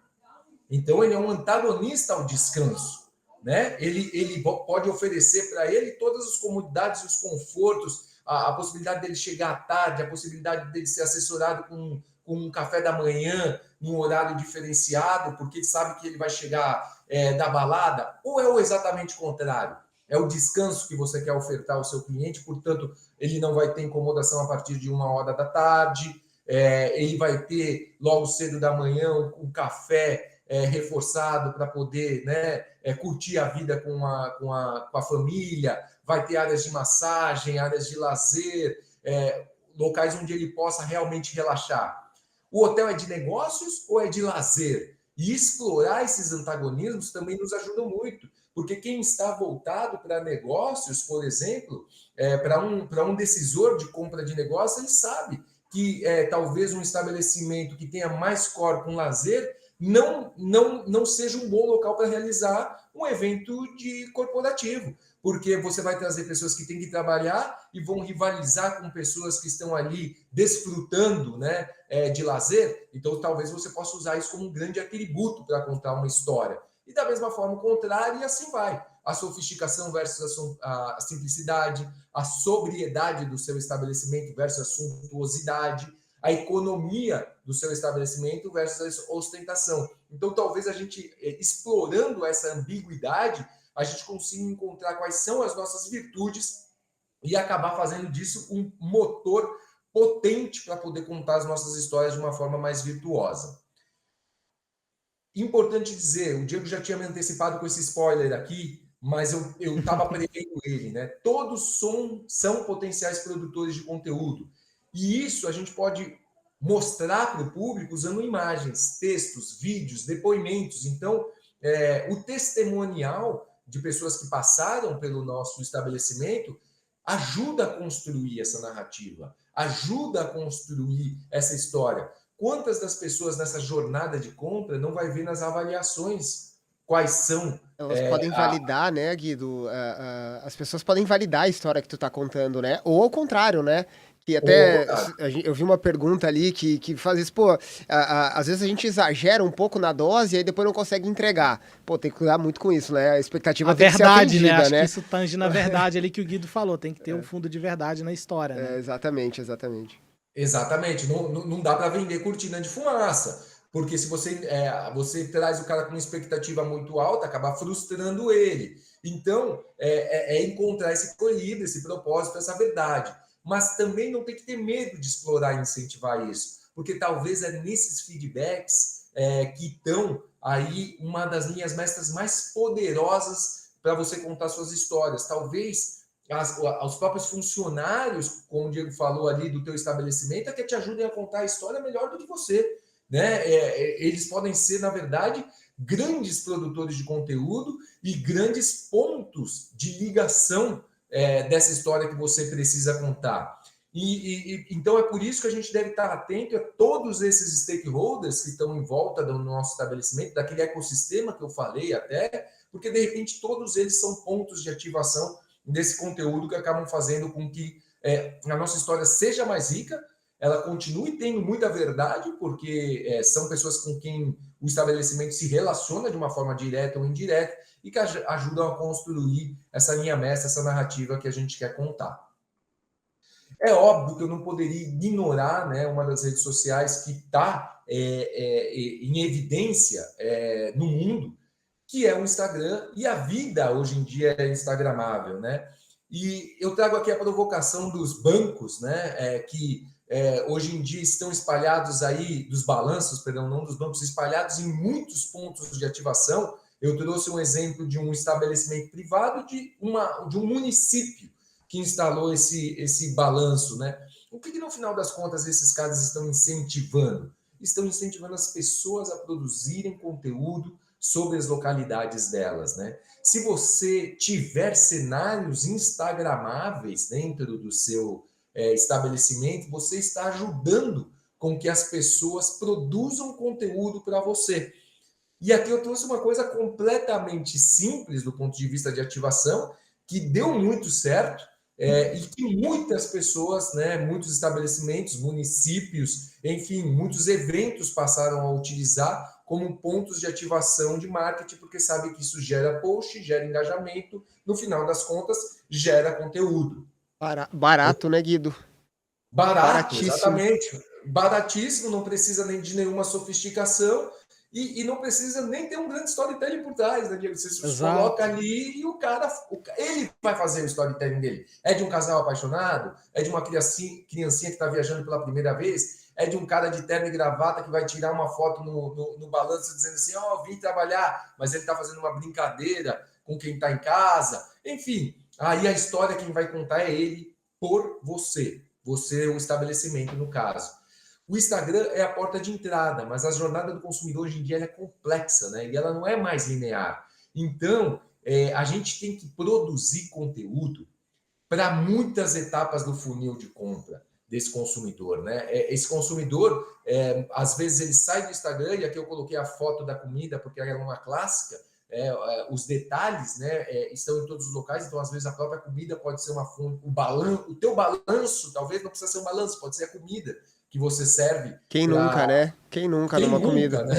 Então, ele é um antagonista ao descanso, né? Ele pode oferecer para ele todas as comodidades e os confortos, a possibilidade dele chegar à tarde, a possibilidade dele ser assessorado com um café da manhã, num horário diferenciado, porque ele sabe que ele vai chegar da balada, ou é exatamente o contrário? É o descanso que você quer ofertar ao seu cliente, portanto, ele não vai ter incomodação a partir de 1h da tarde, ele vai ter logo cedo da manhã um café reforçado para poder, né, curtir a vida com a família, vai ter áreas de massagem, áreas de lazer, locais onde ele possa realmente relaxar. O hotel é de negócios ou é de lazer? E explorar esses antagonismos também nos ajuda muito, porque quem está voltado para negócios, por exemplo, para um decisor de compra de negócio, ele sabe que talvez um estabelecimento que tenha mais core com lazer não seja um bom local para realizar um evento corporativo, porque você vai trazer pessoas que têm que trabalhar e vão rivalizar com pessoas que estão ali desfrutando, né, de lazer. Então, talvez você possa usar isso como um grande atributo para contar uma história. E da mesma forma, o contrário, e assim vai. A sofisticação versus a simplicidade, a sobriedade do seu estabelecimento versus a suntuosidade, a economia do seu estabelecimento versus a ostentação. Então, talvez a gente, explorando essa ambiguidade, a gente consiga encontrar quais são as nossas virtudes e acabar fazendo disso um motor potente para poder contar as nossas histórias de uma forma mais virtuosa. Importante dizer, o Diego já tinha me antecipado com esse spoiler aqui, mas eu estava prevendo ele, né? Todos são potenciais produtores de conteúdo. E isso a gente pode mostrar para o público usando imagens, textos, vídeos, depoimentos. Então, o testemunial de pessoas que passaram pelo nosso estabelecimento ajuda a construir essa narrativa, ajuda a construir essa história. Quantas das pessoas nessa jornada de compra não vai ver nas avaliações quais são... Elas podem validar, né, Guido? As pessoas podem validar a história que tu tá contando, né? Ou ao contrário, né? Que até eu vi uma pergunta ali que faz isso, pô, às vezes a gente exagera um pouco na dose e aí depois não consegue entregar. Pô, tem que cuidar muito com isso, né? A expectativa tem que ser atendida, né? Acho né? que isso tange na verdade ali que o Guido falou, tem que ter um fundo de verdade na história, né? Exatamente. Exatamente, não dá para vender cortina de fumaça, porque se você traz o cara com uma expectativa muito alta, acaba frustrando ele. Então, encontrar esse equilíbrio, esse propósito, essa verdade. Mas também não tem que ter medo de explorar e incentivar isso, porque talvez é nesses feedbacks que estão aí uma das linhas mestras mais poderosas para você contar suas histórias. Talvez os próprios funcionários, como o Diego falou ali, do teu estabelecimento, é que te ajudem a contar a história melhor do que você, né? Eles podem ser, na verdade, grandes produtores de conteúdo e grandes pontos de ligação dessa história que você precisa contar. Então é por isso que a gente deve estar atento a todos esses stakeholders que estão em volta do nosso estabelecimento, daquele ecossistema que eu falei até, porque de repente todos eles são pontos de ativação desse conteúdo que acabam fazendo com que a nossa história seja mais rica, ela continue tendo muita verdade, porque são pessoas com quem o estabelecimento se relaciona de uma forma direta ou indireta e que ajudam a construir essa linha mestra, essa narrativa que a gente quer contar. É óbvio que eu não poderia ignorar, né, uma das redes sociais que está em evidência no mundo, que é o Instagram, e a vida hoje em dia é instagramável, né? E eu trago aqui a provocação dos bancos, né, que hoje em dia estão espalhados aí, dos balanços, perdão, não dos bancos, espalhados em muitos pontos de ativação. Eu trouxe um exemplo de um estabelecimento privado de um município que instalou esse balanço, né? O que no final das contas esses caras estão incentivando? Estão incentivando as pessoas a produzirem conteúdo sobre as localidades delas, né? Se você tiver cenários instagramáveis dentro do seu estabelecimento, você está ajudando com que as pessoas produzam conteúdo para você. E aqui eu trouxe uma coisa completamente simples do ponto de vista de ativação, que deu muito certo, e que muitas pessoas, né, muitos estabelecimentos, municípios, enfim, muitos eventos passaram a utilizar como pontos de ativação de marketing, porque sabe que isso gera post, gera engajamento, no final das contas, gera conteúdo. Barato, né, Guido? Barato, exatamente. Baratíssimo, não precisa nem de nenhuma sofisticação e não precisa nem ter um grande storytelling por trás, né, Diego? Você coloca ali e o cara, ele vai fazer o storytelling dele. É de um casal apaixonado? É de uma criancinha que está viajando pela primeira vez? É de um cara de terno e gravata que vai tirar uma foto no balanço dizendo assim, vim trabalhar, mas ele está fazendo uma brincadeira com quem está em casa. Enfim, aí a história quem vai contar é ele por você. Você, o estabelecimento, no caso. O Instagram é a porta de entrada, mas a jornada do consumidor hoje em dia é complexa, né? E ela não é mais linear. Então, a gente tem que produzir conteúdo para muitas etapas do funil de compra desse consumidor, né? Esse consumidor, às vezes ele sai do Instagram, e aqui eu coloquei a foto da comida, porque ela é uma clássica, os detalhes, né, estão em todos os locais, então às vezes a própria comida pode ser uma fonte, o teu balanço talvez não precisa ser um balanço, pode ser a comida que você serve. Quem nunca, né? Quem nunca numa comida? Né?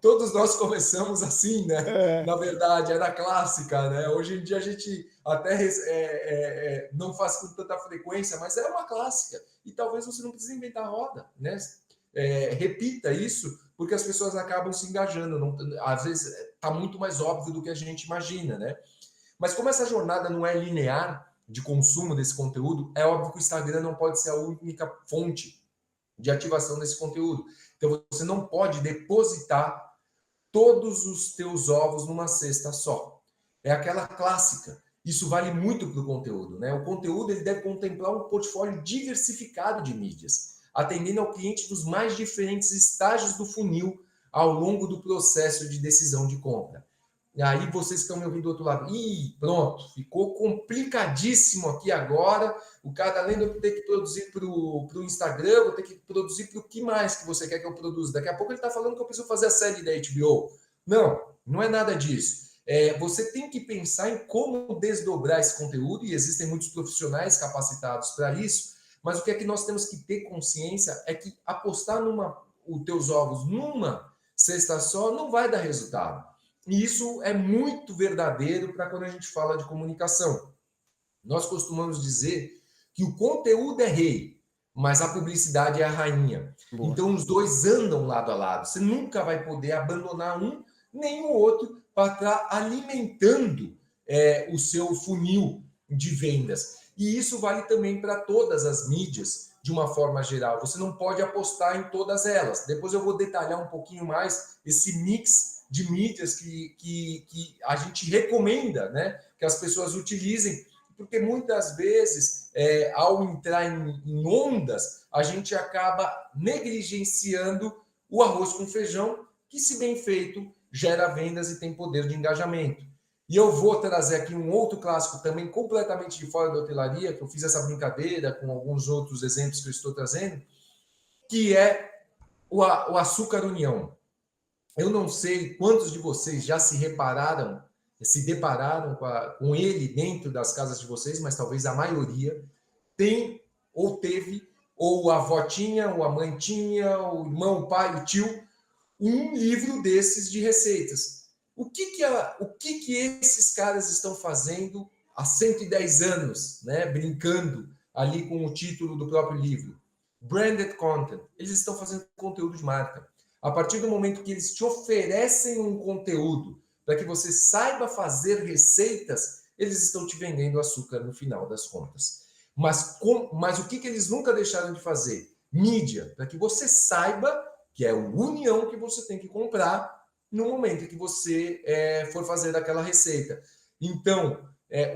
todos nós começamos assim, né? Na verdade, era clássica, né? Hoje em dia a gente até não faz com tanta frequência, mas é uma clássica. E talvez você não precise inventar roda, né? Repita isso, porque as pessoas acabam se engajando. Às vezes está muito mais óbvio do que a gente imagina, né? Mas como essa jornada não é linear de consumo desse conteúdo, é óbvio que o Instagram não pode ser a única fonte de ativação desse conteúdo. Então você não pode depositar todos os teus ovos numa cesta só. É aquela clássica. Isso vale muito para o conteúdo, né? O conteúdo ele deve contemplar um portfólio diversificado de mídias, atendendo ao cliente dos mais diferentes estágios do funil ao longo do processo de decisão de compra. E aí vocês estão me ouvindo do outro lado. Pronto, ficou complicadíssimo aqui agora. O cara, além de eu ter que produzir para o Instagram, vou ter que produzir para o que mais que você quer que eu produza. Daqui a pouco ele está falando que eu preciso fazer a série da HBO. Não é nada disso. Você tem que pensar em como desdobrar esse conteúdo, e existem muitos profissionais capacitados para isso, mas o que é que nós temos que ter consciência é que apostar os teus ovos numa cesta só não vai dar resultado. E isso é muito verdadeiro para quando a gente fala de comunicação. Nós costumamos dizer que o conteúdo é rei, mas a publicidade é a rainha. Boa. Então, os dois andam lado a lado. Você nunca vai poder abandonar um nem o outro para estar alimentando o seu funil de vendas. E isso vale também para todas as mídias, de uma forma geral. Você não pode apostar em todas elas. Depois eu vou detalhar um pouquinho mais esse mix de mídias que a gente recomenda, né, que as pessoas utilizem, porque muitas vezes, ao entrar em ondas, a gente acaba negligenciando o arroz com feijão, que, se bem feito, gera vendas e tem poder de engajamento. E eu vou trazer aqui um outro clássico também completamente de fora da hotelaria, que eu fiz essa brincadeira com alguns outros exemplos que eu estou trazendo, que é o açúcar União. Eu não sei quantos de vocês já se depararam com ele dentro das casas de vocês, mas talvez a maioria tem ou teve, ou a avó tinha, ou a mãe tinha, o irmão, o pai, o tio, um livro desses de receitas. O que esses caras estão fazendo há 110 anos, né? Brincando ali com o título do próprio livro? Branded content. Eles estão fazendo conteúdo de marca. A partir do momento que eles te oferecem um conteúdo para que você saiba fazer receitas, eles estão te vendendo açúcar no final das contas. Mas o que eles nunca deixaram de fazer? Mídia, para que você saiba que é o União que você tem que comprar no momento que você for fazer aquela receita. Então,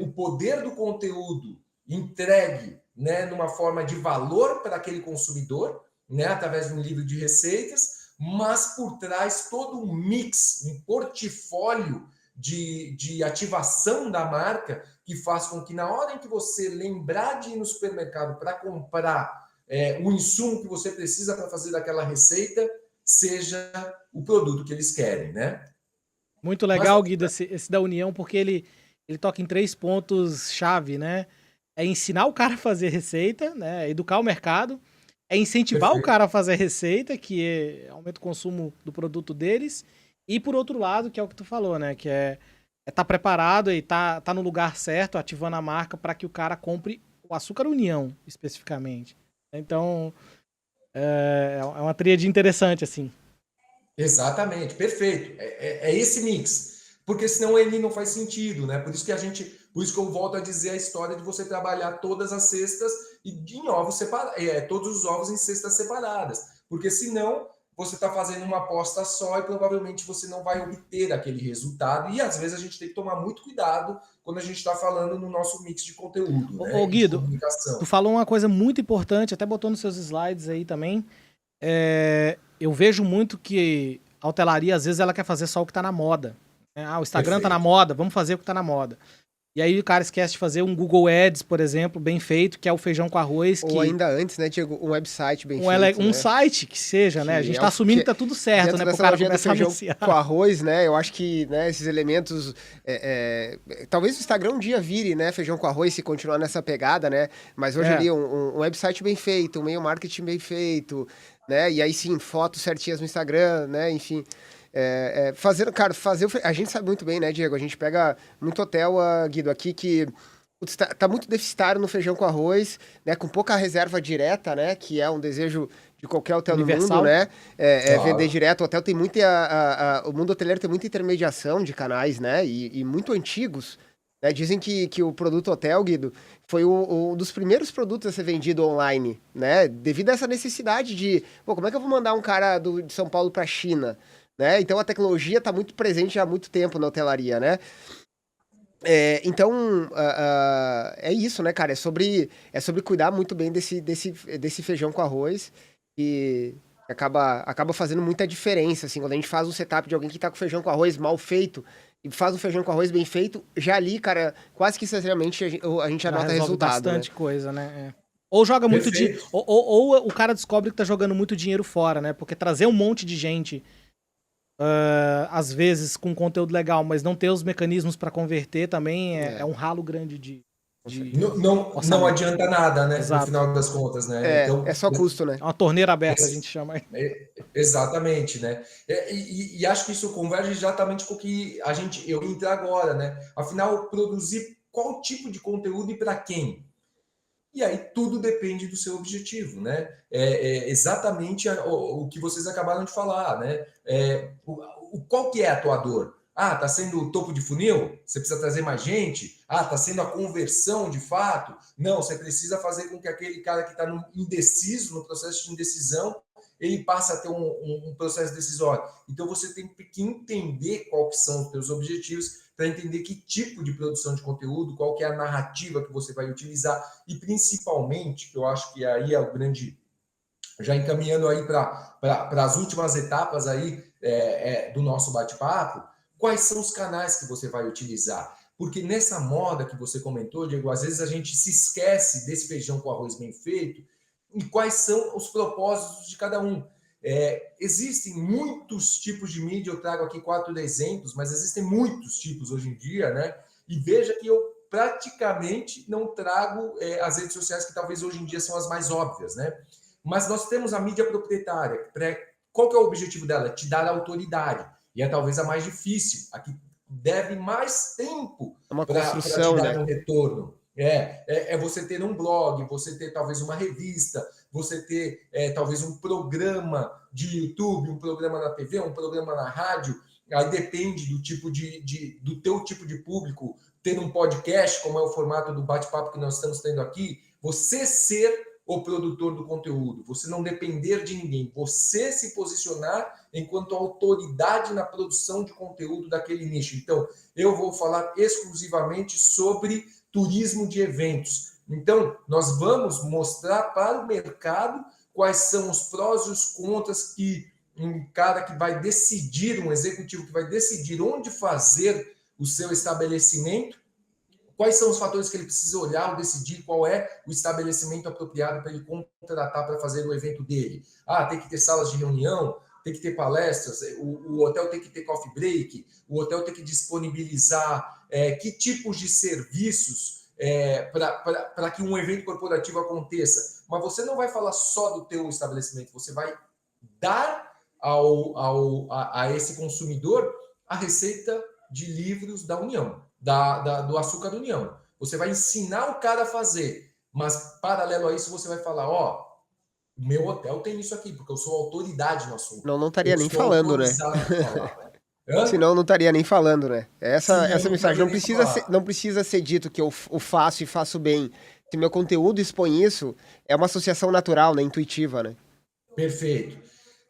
o poder do conteúdo entregue, né, numa forma de valor para aquele consumidor, né, através de um livro de receitas, mas por trás todo um mix, um portfólio de ativação da marca que faz com que na hora em que você lembrar de ir no supermercado para comprar o insumo que você precisa para fazer daquela receita, seja o produto que eles querem, né? Muito legal, Guido, esse da União, porque ele toca em 3 pontos-chave, né? É ensinar o cara a fazer receita, né? Educar o mercado, é incentivar o cara a fazer receita, que aumenta o consumo do produto deles, e por outro lado, que é o que tu falou, né? Que é tá preparado e tá no lugar certo, ativando a marca para que o cara compre o açúcar União, especificamente. Então, é uma tríade interessante, assim. Exatamente, perfeito. É esse mix. Porque senão ele não faz sentido, né? Por isso que eu volto a dizer a história de você trabalhar todas as cestas e em ovos todos os ovos em cestas separadas. Porque senão você está fazendo uma aposta só e provavelmente você não vai obter aquele resultado. E às vezes a gente tem que tomar muito cuidado quando a gente está falando no nosso mix de conteúdo, né? Ô Guido, de comunicação. Tu falou uma coisa muito importante, até botou nos seus slides aí também. Eu vejo muito que a hotelaria, às vezes, ela quer fazer só o que tá na moda. O Instagram tá na moda, vamos fazer o que tá na moda. E aí o cara esquece de fazer um Google Ads, por exemplo, bem feito, que é o feijão com arroz. Ou ainda antes, né, Diego, um website bem feito. Um site que seja, né? A gente tá assumindo que tá tudo certo, né? Pro cara começar a anunciar. Com arroz, né? Eu acho que, né, esses elementos... talvez o Instagram um dia vire, né? Feijão com arroz, se continuar nessa pegada, né? Mas hoje ali, um website bem feito, um meio marketing bem feito, né? E aí sim, fotos certinhas no Instagram, né? Enfim... a gente sabe muito bem, né, Diego? A gente pega muito hotel, Guido, aqui que tá muito deficitário no feijão com arroz, né? Com pouca reserva direta, né? Que é um desejo de qualquer hotel universal no mundo, né? Vender direto. O hotel tem muita... o mundo hoteleiro tem muita intermediação de canais, né? E muito antigos. Né? Dizem que o produto hotel, Guido, foi um dos primeiros produtos a ser vendido online, né? Devido a essa necessidade de... como é que eu vou mandar um cara de São Paulo para a China? Né? Então a tecnologia está muito presente há muito tempo na hotelaria, né? Então é isso, né, cara? É sobre cuidar muito bem desse feijão com arroz e acaba fazendo muita diferença, assim, quando a gente faz um setup de alguém que tá com feijão com arroz mal feito e faz um feijão com arroz bem feito, já ali, cara, quase que sinceramente a gente já nota resultado, bastante né? coisa, né? Ou joga muito dinheiro, ou o cara descobre que tá jogando muito dinheiro fora, né? Porque trazer um monte de gente às vezes com conteúdo legal, mas não ter os mecanismos para converter também é um ralo grande de não adianta nada, né? Exato. No final das contas, né? Então, é só custo, né? É uma torneira aberta, a gente chama. Exatamente, né? E acho que isso converge exatamente com o que eu entro agora, né? Afinal, produzir qual tipo de conteúdo e para quem? E aí tudo depende do seu objetivo, né? Exatamente o que vocês acabaram de falar, né? Qual que é a tua dor? Tá sendo o topo de funil? Você precisa trazer mais gente? Tá sendo a conversão de fato? Não, você precisa fazer com que aquele cara que está indeciso, no processo de indecisão, ele passa a ter um processo decisório. Então, você tem que entender quais são os seus objetivos para entender que tipo de produção de conteúdo, qual que é a narrativa que você vai utilizar e, principalmente, que eu acho que aí é o grande... Já encaminhando aí para as últimas etapas aí do nosso bate-papo, quais são os canais que você vai utilizar? Porque nessa moda que você comentou, Diego, às vezes a gente se esquece desse feijão com arroz bem feito e quais são os propósitos de cada um. Existem muitos tipos de mídia, eu trago aqui 4 exemplos, mas existem muitos tipos hoje em dia, né? E veja que eu praticamente não trago as redes sociais que talvez hoje em dia são as mais óbvias, né? Mas nós temos a mídia proprietária. Qual que é o objetivo dela? Te dar autoridade. E é talvez a mais difícil, a que deve mais tempo para te dar um retorno. É você ter um blog, você ter talvez uma revista, você ter talvez um programa de YouTube, um programa na TV, um programa na rádio. Aí depende do tipo do teu tipo de público. Ter um podcast, como é o formato do bate-papo que nós estamos tendo aqui, você ser o produtor do conteúdo, você não depender de ninguém, você se posicionar enquanto autoridade na produção de conteúdo daquele nicho. Então, eu vou falar exclusivamente sobre turismo de eventos. Então, nós vamos mostrar para o mercado quais são os prós e os contras que um cara que vai decidir, um executivo que vai decidir onde fazer o seu estabelecimento, quais são os fatores que ele precisa olhar ou decidir qual é o estabelecimento apropriado para ele contratar para fazer o evento dele. Tem que ter salas de reunião, tem que ter palestras, o hotel tem que ter coffee break, o hotel tem que disponibilizar que tipos de serviços para que um evento corporativo aconteça. Mas você não vai falar só do teu estabelecimento, você vai dar a esse consumidor a receita de livros da União. Do Açúcar da União. Você vai ensinar o cara a fazer, mas paralelo a isso você vai falar, o meu hotel tem isso aqui, porque eu sou autoridade no assunto. Não estaria nem falando, né? Senão não estaria nem falando, né? Essa mensagem não precisa ser dito que eu faço e faço bem. Se meu conteúdo expõe isso, é uma associação natural, né? Intuitiva, né? Perfeito.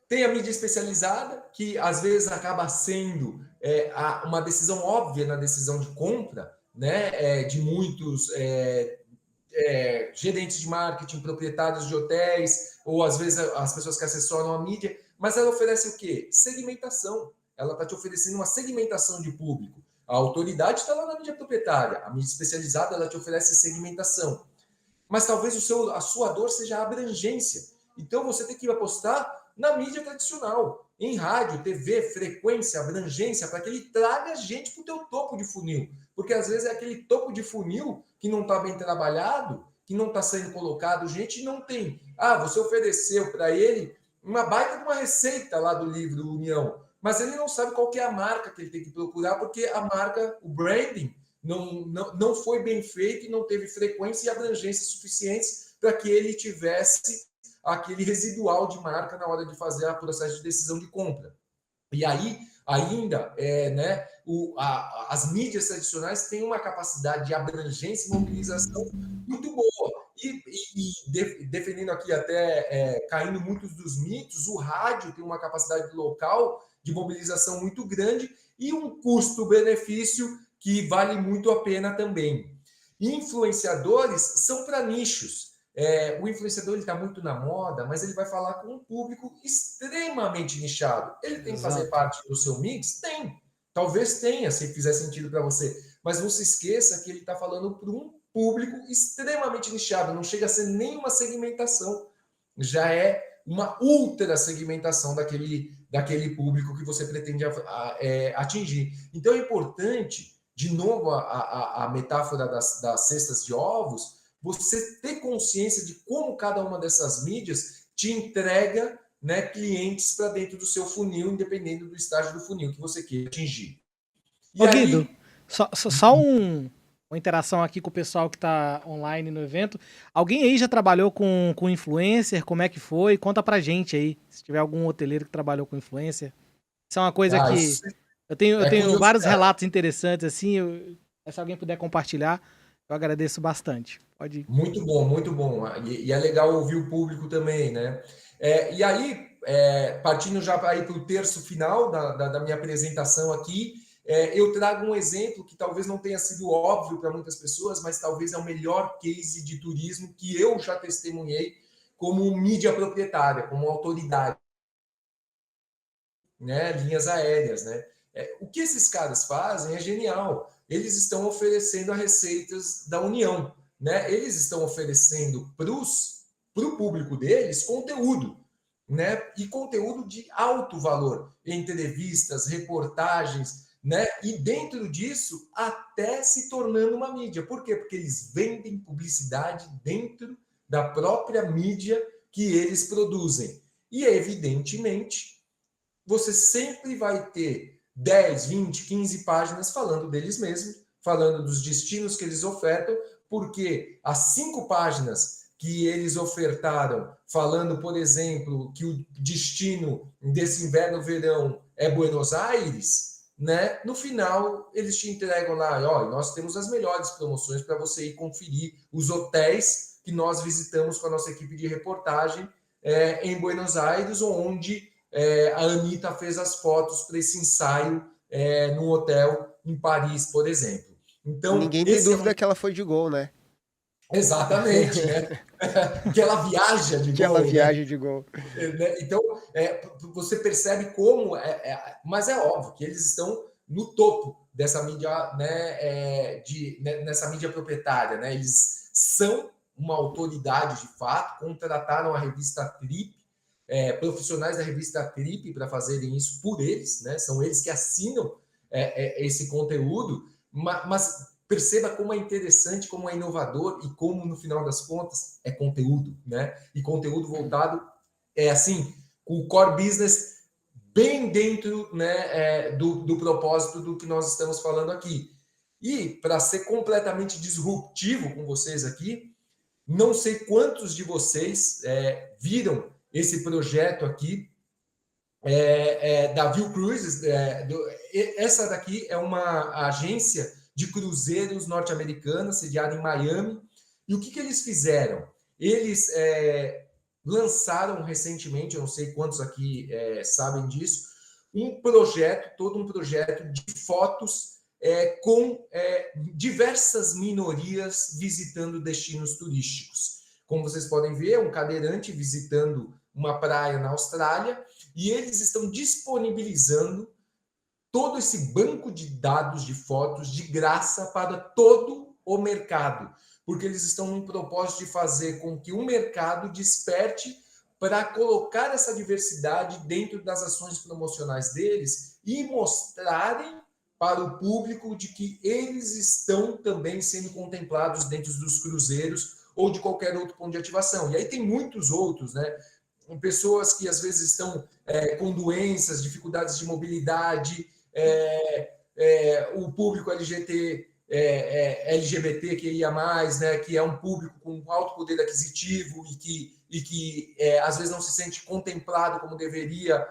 Tem a mídia especializada, que às vezes acaba sendo uma decisão óbvia na decisão de compra, né? De muitos gerentes de marketing, proprietários de hotéis, ou às vezes as pessoas que assessoram a mídia, mas ela oferece o quê? Segmentação. Ela está te oferecendo uma segmentação de público. A autoridade está lá na mídia proprietária, a mídia especializada ela te oferece segmentação. Mas talvez a sua dor seja a abrangência. Então você tem que apostar na mídia tradicional, em rádio, TV, frequência, abrangência, para que ele traga gente para o teu topo de funil. Porque às vezes é aquele topo de funil que não está bem trabalhado, que não está sendo colocado, gente não tem. Você ofereceu para ele uma baita de uma receita lá do livro União, mas ele não sabe qual que é a marca que ele tem que procurar, porque a marca, o branding, não foi bem feito e não teve frequência e abrangência suficientes para que ele tivesse aquele residual de marca na hora de fazer o processo de decisão de compra. E aí, ainda, as mídias tradicionais têm uma capacidade de abrangência e mobilização muito boa. E defendendo aqui até, caindo muitos dos mitos, o rádio tem uma capacidade local de mobilização muito grande e um custo-benefício que vale muito a pena também. Influenciadores são para nichos. O influenciador está muito na moda, mas ele vai falar com um público extremamente nichado. Ele tem que fazer parte do seu mix? Tem. Talvez tenha, se fizer sentido para você. Mas não se esqueça que ele está falando para um público extremamente nichado. Não chega a ser nenhuma segmentação. Já é uma ultra segmentação daquele público que você pretende atingir. Então é importante, de novo, a metáfora das cestas de ovos, você ter consciência de como cada uma dessas mídias te entrega, né, clientes para dentro do seu funil, independente do estágio do funil que você queira atingir. Guido, só uma interação aqui com o pessoal que está online no evento. Alguém aí já trabalhou com influencer? Como é que foi? Conta pra gente aí, se tiver algum hoteleiro que trabalhou com influencer. Isso é uma coisa que... Eu tenho vários relatos interessantes, assim, se alguém puder compartilhar, eu agradeço bastante. Pode ir. Muito bom, muito bom. E é legal ouvir o público também, né? E aí, partindo já para ir para o terço final da minha apresentação aqui, eu trago um exemplo que talvez não tenha sido óbvio para muitas pessoas, mas talvez é o melhor case de turismo que eu já testemunhei como mídia proprietária, como autoridade, né? Linhas aéreas, né? O que esses caras fazem é genial. Eles estão oferecendo as receitas da União, né? Eles estão oferecendo para o público deles conteúdo, né? E conteúdo de alto valor, entrevistas, reportagens, né? E dentro disso, até se tornando uma mídia. Por quê? Porque eles vendem publicidade dentro da própria mídia que eles produzem. E, evidentemente, você sempre vai ter 10, 20, 15 páginas falando deles mesmos, falando dos destinos que eles ofertam, porque as 5 páginas que eles ofertaram, falando, por exemplo, que o destino desse inverno-verão é Buenos Aires, né? No final, eles te entregam lá, ó, nós temos as melhores promoções para você ir conferir os hotéis que nós visitamos com a nossa equipe de reportagem em Buenos Aires, onde a Anitta fez as fotos para esse ensaio num hotel em Paris, por exemplo. Então, ninguém tem dúvida que ela foi de Gol, né? Exatamente, né? Que ela viaja de Que ela Gol, viaja né? de Gol. Então, você percebe como... mas é óbvio que eles estão no topo dessa mídia, né, nessa mídia proprietária, né? Eles são uma autoridade de fato, contrataram a revista Trip, profissionais da revista Trip para fazerem isso por eles, né? São eles que assinam esse conteúdo, mas perceba como é interessante, como é inovador e como, no final das contas, é conteúdo, né? E conteúdo voltado, assim, com o core business bem dentro, né, do propósito do que nós estamos falando aqui. E, para ser completamente disruptivo com vocês aqui, não sei quantos de vocês viram esse projeto aqui da View Cruises. Essa daqui é uma agência de cruzeiros norte-americana, sediada em Miami. E o que eles fizeram? Eles lançaram recentemente, eu não sei quantos aqui sabem disso, todo um projeto de fotos com diversas minorias visitando destinos turísticos. Como vocês podem ver, é um cadeirante visitando uma praia na Austrália, e eles estão disponibilizando todo esse banco de dados, de fotos, de graça para todo o mercado, porque eles estão num propósito de fazer com que o mercado desperte para colocar essa diversidade dentro das ações promocionais deles e mostrarem para o público de que eles estão também sendo contemplados dentro dos cruzeiros ou de qualquer outro ponto de ativação. E aí tem muitos outros, né? Pessoas que às vezes estão com doenças, dificuldades de mobilidade, o público LGBTQIA+, né, que é um público com alto poder aquisitivo e que às vezes não se sente contemplado como deveria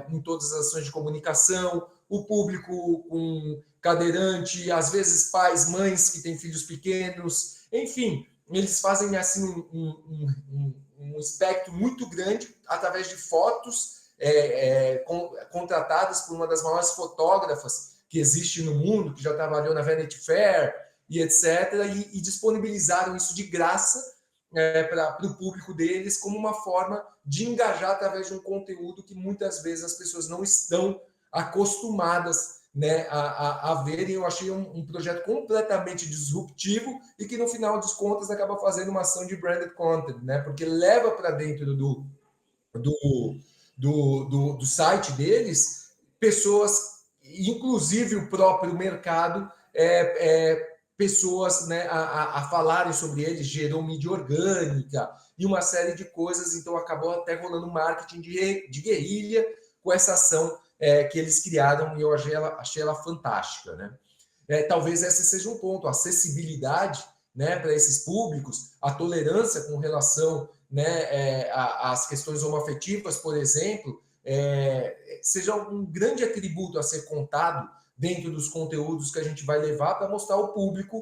em todas as ações de comunicação, o público com cadeirante, às vezes pais, mães que têm filhos pequenos, enfim, eles fazem assim um espectro muito grande através de fotos contratadas por uma das maiores fotógrafas que existe no mundo, que já trabalhou na Vanity Fair e etc., e disponibilizaram isso de graça para o público deles como uma forma de engajar através de um conteúdo que muitas vezes as pessoas não estão acostumadas, né, a verem. Eu achei um projeto completamente disruptivo e que, no final das contas, acaba fazendo uma ação de branded content, né, porque leva para dentro do site deles pessoas, inclusive o próprio mercado, pessoas, né, a falarem sobre eles, gerou mídia orgânica e uma série de coisas. Então acabou até rolando marketing de guerrilha com essa ação que eles criaram, e eu achei ela fantástica, né? Talvez esse seja um ponto, a acessibilidade, né, para esses públicos, a tolerância com relação, né, às questões homoafetivas, por exemplo, seja um grande atributo a ser contado dentro dos conteúdos que a gente vai levar para mostrar ao público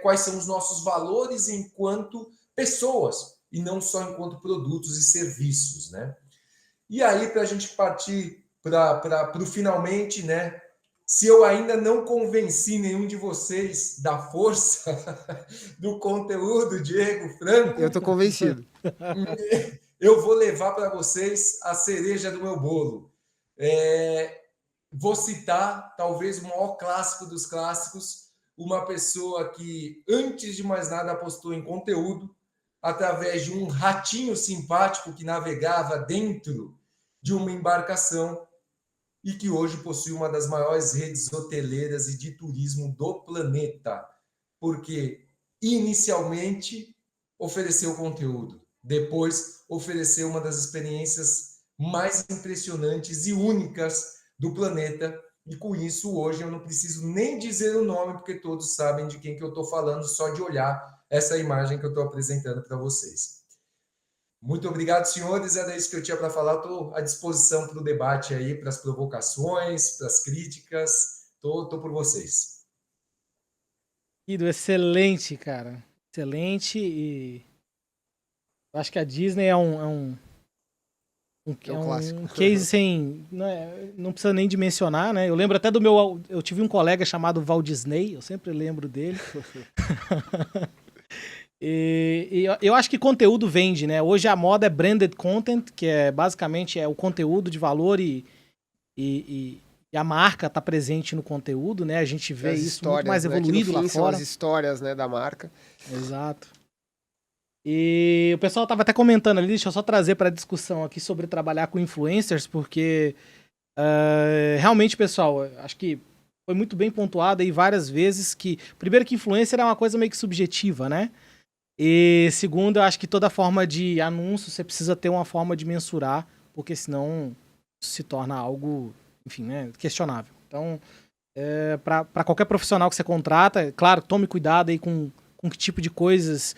quais são os nossos valores enquanto pessoas, e não só enquanto produtos e serviços, né? E aí, para a gente partir para o finalmente, né? Se eu ainda não convenci nenhum de vocês da força do conteúdo, Diego, Franco, Eu tô convencido. eu vou levar para vocês a cereja do meu bolo. Vou citar, talvez, o maior clássico dos clássicos, uma pessoa que, antes de mais nada, apostou em conteúdo, através de um ratinho simpático que navegava dentro de uma embarcação e que hoje possui uma das maiores redes hoteleiras e de turismo do planeta, porque inicialmente ofereceu conteúdo, depois ofereceu uma das experiências mais impressionantes e únicas do planeta, e com isso hoje eu não preciso nem dizer o nome, porque todos sabem de quem que eu estou falando, só de olhar essa imagem que eu estou apresentando para vocês. Muito obrigado, senhores. Era isso que eu tinha para falar. Estou à disposição para o debate aí, para as provocações, para as críticas. Estou por vocês. Guido, excelente, cara. Excelente. E eu acho que a Disney é um clássico. case sem. Não precisa nem de mencionar, né? Eu lembro até do meu. Eu tive um colega chamado Walt Disney, eu sempre lembro dele. E eu acho que conteúdo vende, né? Hoje a moda é branded content, que é basicamente o conteúdo de valor e a marca tá presente no conteúdo, né? A gente vê isso muito mais evoluído lá fora. São as histórias, né, da marca. Exato. E o pessoal tava até comentando ali, deixa eu só trazer para discussão aqui sobre trabalhar com influencers, porque realmente, pessoal, acho que foi muito bem pontuado aí várias vezes que, primeiro, que influencer é uma coisa meio que subjetiva, né? E segundo, eu acho que toda forma de anúncio você precisa ter uma forma de mensurar, porque senão se torna algo, enfim, né, questionável. Então, para qualquer profissional que você contrata, claro, tome cuidado aí com que tipo de coisas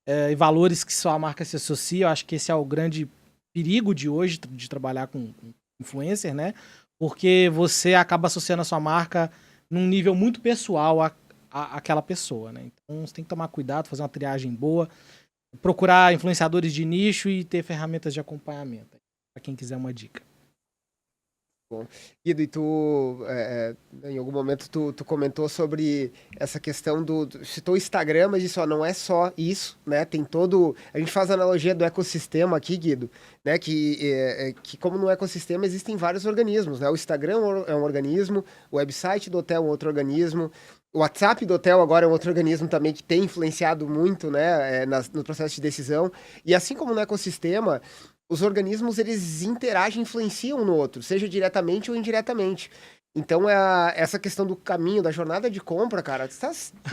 e valores que sua marca se associa. Eu acho que esse é o grande perigo de hoje de trabalhar com influencer, né? Porque você acaba associando a sua marca num nível muito pessoal àquela pessoa, né? Então você tem que tomar cuidado, fazer uma triagem boa, procurar influenciadores de nicho e ter ferramentas de acompanhamento. Para quem quiser uma dica. Bom. Guido, e tu, em algum momento, tu comentou sobre essa questão citou o Instagram, mas isso não é só isso, né? Tem todo... A gente faz a analogia do ecossistema aqui, Guido, né? Que como no ecossistema existem vários organismos, né? O Instagram é um organismo, o website do hotel é um outro organismo, o WhatsApp do hotel agora é um outro organismo também que tem influenciado muito, né? No processo de decisão. E assim como no ecossistema, os organismos, eles interagem, influenciam um no outro, seja diretamente ou indiretamente. Então, essa questão do caminho, da jornada de compra, cara,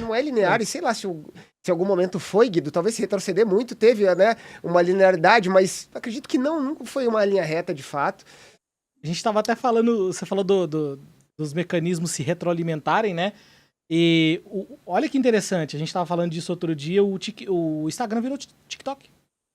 não é linear, e sei lá se em algum momento foi, Guido, talvez se retroceder muito, teve, né, uma linearidade, mas acredito que nunca foi uma linha reta, de fato. A gente estava até falando, você falou dos mecanismos se retroalimentarem, né? E olha que interessante, a gente estava falando disso outro dia, o Instagram virou TikTok,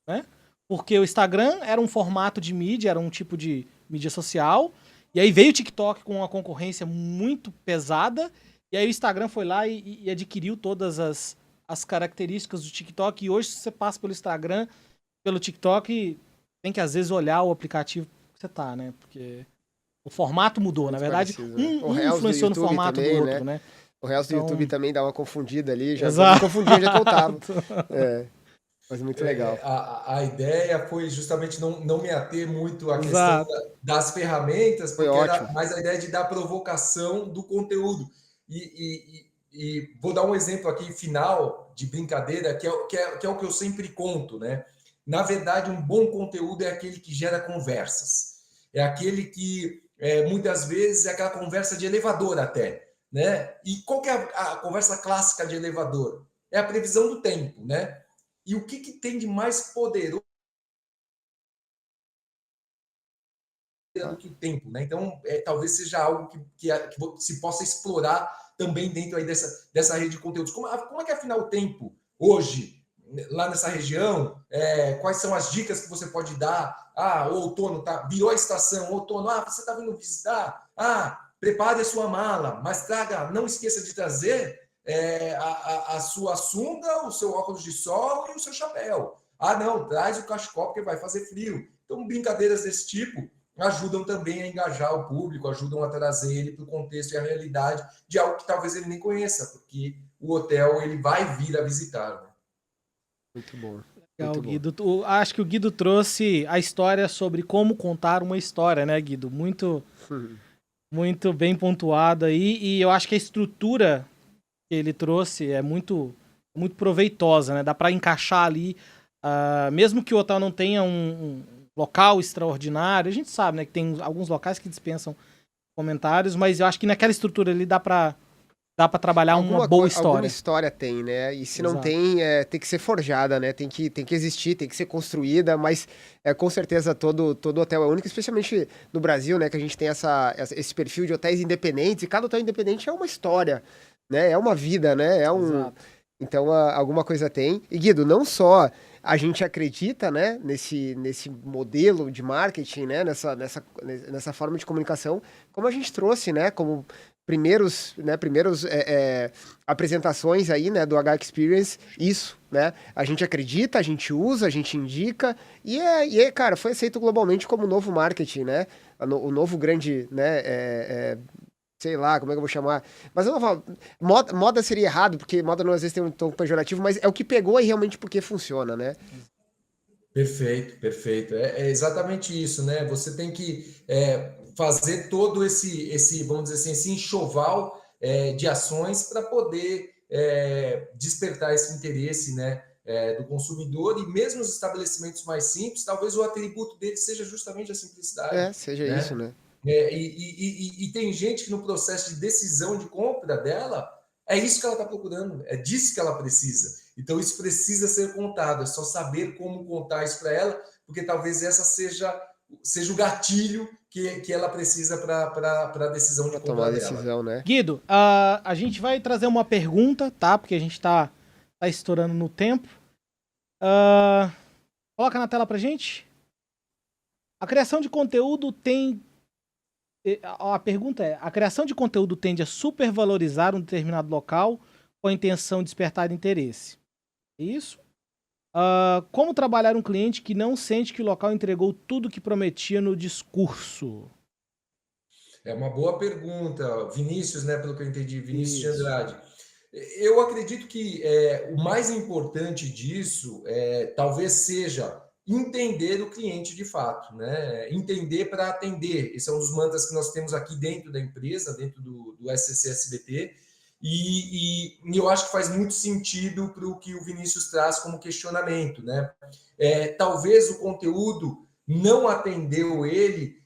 né? Porque o Instagram era um formato de mídia, era um tipo de mídia social, e aí veio o TikTok com uma concorrência muito pesada, e aí o Instagram foi lá e adquiriu todas as características do TikTok, e hoje se você passa pelo Instagram, pelo TikTok, tem que às vezes olhar o aplicativo que você tá, né? Porque o formato mudou, na verdade, um influenciou no formato também, do outro, né? O Reels do YouTube também dá uma confundida ali, já me confundi onde é que eu tava. Mas muito legal. A ideia foi justamente não me ater muito à questão das ferramentas, porque era mais a ideia de dar provocação do conteúdo. E vou dar um exemplo aqui final de brincadeira, que é o que eu sempre conto, né? Na verdade, um bom conteúdo é aquele que gera conversas. É aquele que, muitas vezes, é aquela conversa de elevador até, né? E qual que é a conversa clássica de elevador? É a previsão do tempo, né? E o que tem de mais poderoso do que o tempo, né? Então, talvez seja algo que se possa explorar também dentro aí dessa rede de conteúdos. Como é que é, afinal, o tempo hoje, lá nessa região? Quais são as dicas que você pode dar? O outono virou a estação, outono, você está vindo visitar? Prepare a sua mala, mas não esqueça de trazer a sua sunga, o seu óculos de sol e o seu chapéu. Não, traz o cachecol porque vai fazer frio. Então, brincadeiras desse tipo ajudam também a engajar o público, ajudam a trazer ele para o contexto e a realidade de algo que talvez ele nem conheça, porque o hotel ele vai vir a visitar. Né? Muito bom. Legal, Muito bom. Guido. Acho que o Guido trouxe a história sobre como contar uma história, né, Guido? Muito bem pontuado aí. E eu acho que a estrutura que ele trouxe é muito proveitosa, né? Dá para encaixar ali, mesmo que o hotel não tenha um local extraordinário. A gente sabe, né, que tem alguns locais que dispensam comentários, mas eu acho que naquela estrutura ali dá para trabalhar uma boa história. Alguma história tem, né? E se não tem, tem que ser forjada, né? Tem que existir, tem que ser construída, mas com certeza todo hotel é único, especialmente no Brasil, né? Que a gente tem esse perfil de hotéis independentes, e cada hotel independente é uma história, né? É uma vida, né? Exato. Então, alguma coisa tem. E, Guido, não só a gente acredita, né, nesse modelo de marketing, né, nessa forma de comunicação, como a gente trouxe, né, como primeiros apresentações aí, né, do H Experience, isso, né, a gente acredita, a gente usa, a gente indica, cara, foi aceito globalmente como novo marketing, né, o novo grande, né, sei lá, como é que eu vou chamar? Mas eu não falo, moda seria errado, porque moda não às vezes tem um tom pejorativo, mas é o que pegou e realmente porque funciona, né? Perfeito, perfeito. É exatamente isso, né? Você tem que fazer todo esse, vamos dizer assim, esse enxoval de ações para poder despertar esse interesse, né, do consumidor, e mesmo os estabelecimentos mais simples, talvez o atributo dele seja justamente a simplicidade, Seja isso, né? né? E tem gente que no processo de decisão de compra dela, é isso que ela está procurando, é disso que ela precisa. Então isso precisa ser contado, é só saber como contar isso para ela, porque talvez essa seja o gatilho que ela precisa para a decisão de compra tomar a dela. decisão, né? Guido, a gente vai trazer uma pergunta, tá? Porque a gente tá estourando no tempo. Coloca na tela pra gente. A criação de conteúdo tem... A pergunta é, a criação de conteúdo tende a supervalorizar um determinado local com a intenção de despertar interesse? Isso. Como trabalhar um cliente que não sente que o local entregou tudo que prometia no discurso? É uma boa pergunta, Vinícius, né? Pelo que eu entendi, Vinícius de Isso. Andrade. Eu acredito que o mais importante disso talvez seja entender o cliente de fato, né? Entender para atender. Esse é um dos mantras que nós temos aqui dentro da empresa, dentro do SCC SBT, e eu acho que faz muito sentido para o que o Vinícius traz como questionamento, né? Talvez o conteúdo não atendeu ele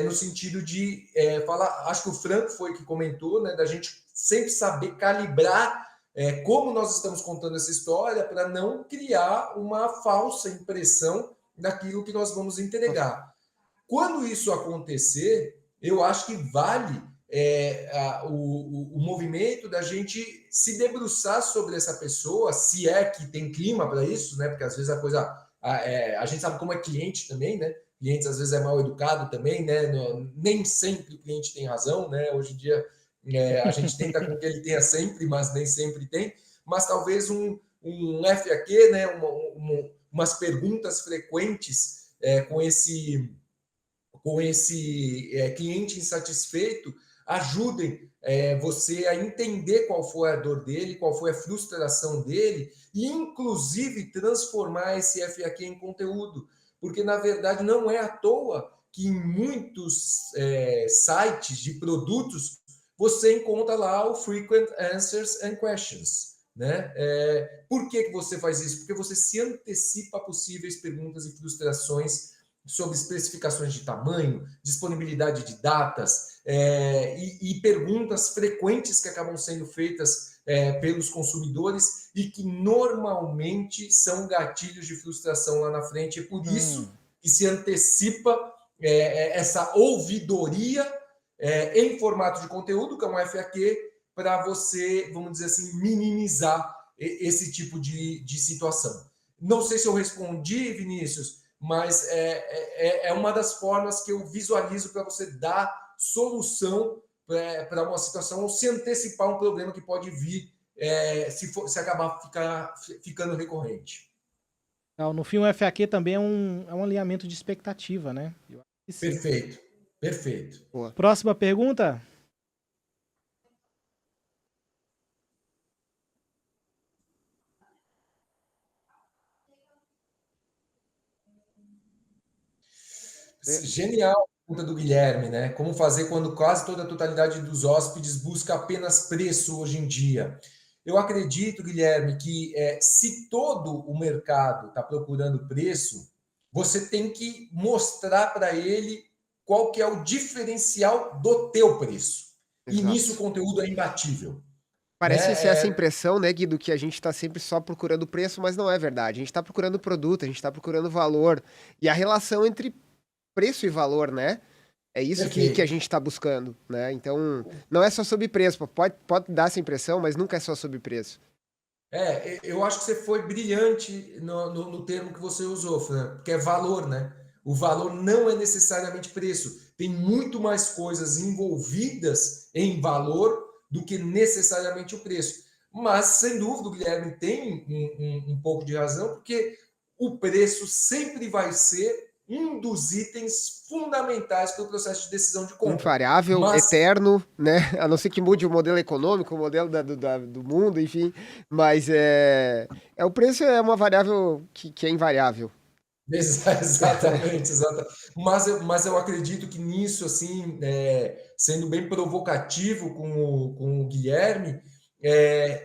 no sentido de falar, acho que o Franco foi que comentou, né, da gente sempre saber calibrar como nós estamos contando essa história para não criar uma falsa impressão daquilo que nós vamos entregar. Quando isso acontecer, eu acho que vale o movimento da gente se debruçar sobre essa pessoa, se é que tem clima para isso, né? Porque às vezes a coisa... a gente sabe como é cliente também, né? Clientes às vezes é mal educado também, né? Nem sempre o cliente tem razão, né? Hoje em dia a gente tenta com que ele tenha sempre, mas nem sempre tem. Mas talvez um FAQ, né? Umas perguntas frequentes com esse cliente insatisfeito ajudem você a entender qual foi a dor dele, qual foi a frustração dele, e inclusive transformar esse FAQ em conteúdo. Porque, na verdade, não é à toa que em muitos sites de produtos você encontra lá o Frequent Answers and Questions. Né? Por que você faz isso? Porque você se antecipa a possíveis perguntas e frustrações sobre especificações de tamanho, disponibilidade de datas e perguntas frequentes que acabam sendo feitas pelos consumidores e que normalmente são gatilhos de frustração lá na frente. É por isso que se antecipa essa ouvidoria em formato de conteúdo, que é um FAQ, para você, vamos dizer assim, minimizar esse tipo de situação. Não sei se eu respondi, Vinícius, mas é uma das formas que eu visualizo para você dar solução para uma situação ou se antecipar um problema que pode vir se acabar ficando recorrente. No fim, o FAQ também é um alinhamento de expectativa, né? E sim. Perfeito, perfeito. Boa. Próxima pergunta. Genial a pergunta do Guilherme, né? Como fazer quando quase toda a totalidade dos hóspedes busca apenas preço hoje em dia? Eu acredito, Guilherme, que se todo o mercado está procurando preço, você tem que mostrar para ele qual que é o diferencial do teu preço. E Exato. nisso o conteúdo é imbatível. Parece Né? ser essa impressão, né, Guido, que a gente está sempre só procurando preço, mas não é verdade. A gente está procurando produto, a gente está procurando valor. E a relação entre preço e valor, né? É isso que a Perfeito. gente está buscando, né? Então, não é só sobre preço. Pode dar essa impressão, mas nunca é só sobre preço. Eu acho que você foi brilhante no termo que você usou, Fran, porque é valor, né? O valor não é necessariamente preço. Tem muito mais coisas envolvidas em valor do que necessariamente o preço. Mas, sem dúvida, o Guilherme tem um pouco de razão, porque o preço sempre vai ser um dos itens fundamentais para o processo de decisão de compra. Invariável, Mas, eterno, né? A não ser que mude o modelo econômico, o modelo do mundo, enfim. Mas o preço é uma variável que é invariável. Exatamente, exatamente. Mas eu acredito que nisso, assim, sendo bem provocativo com o Guilherme,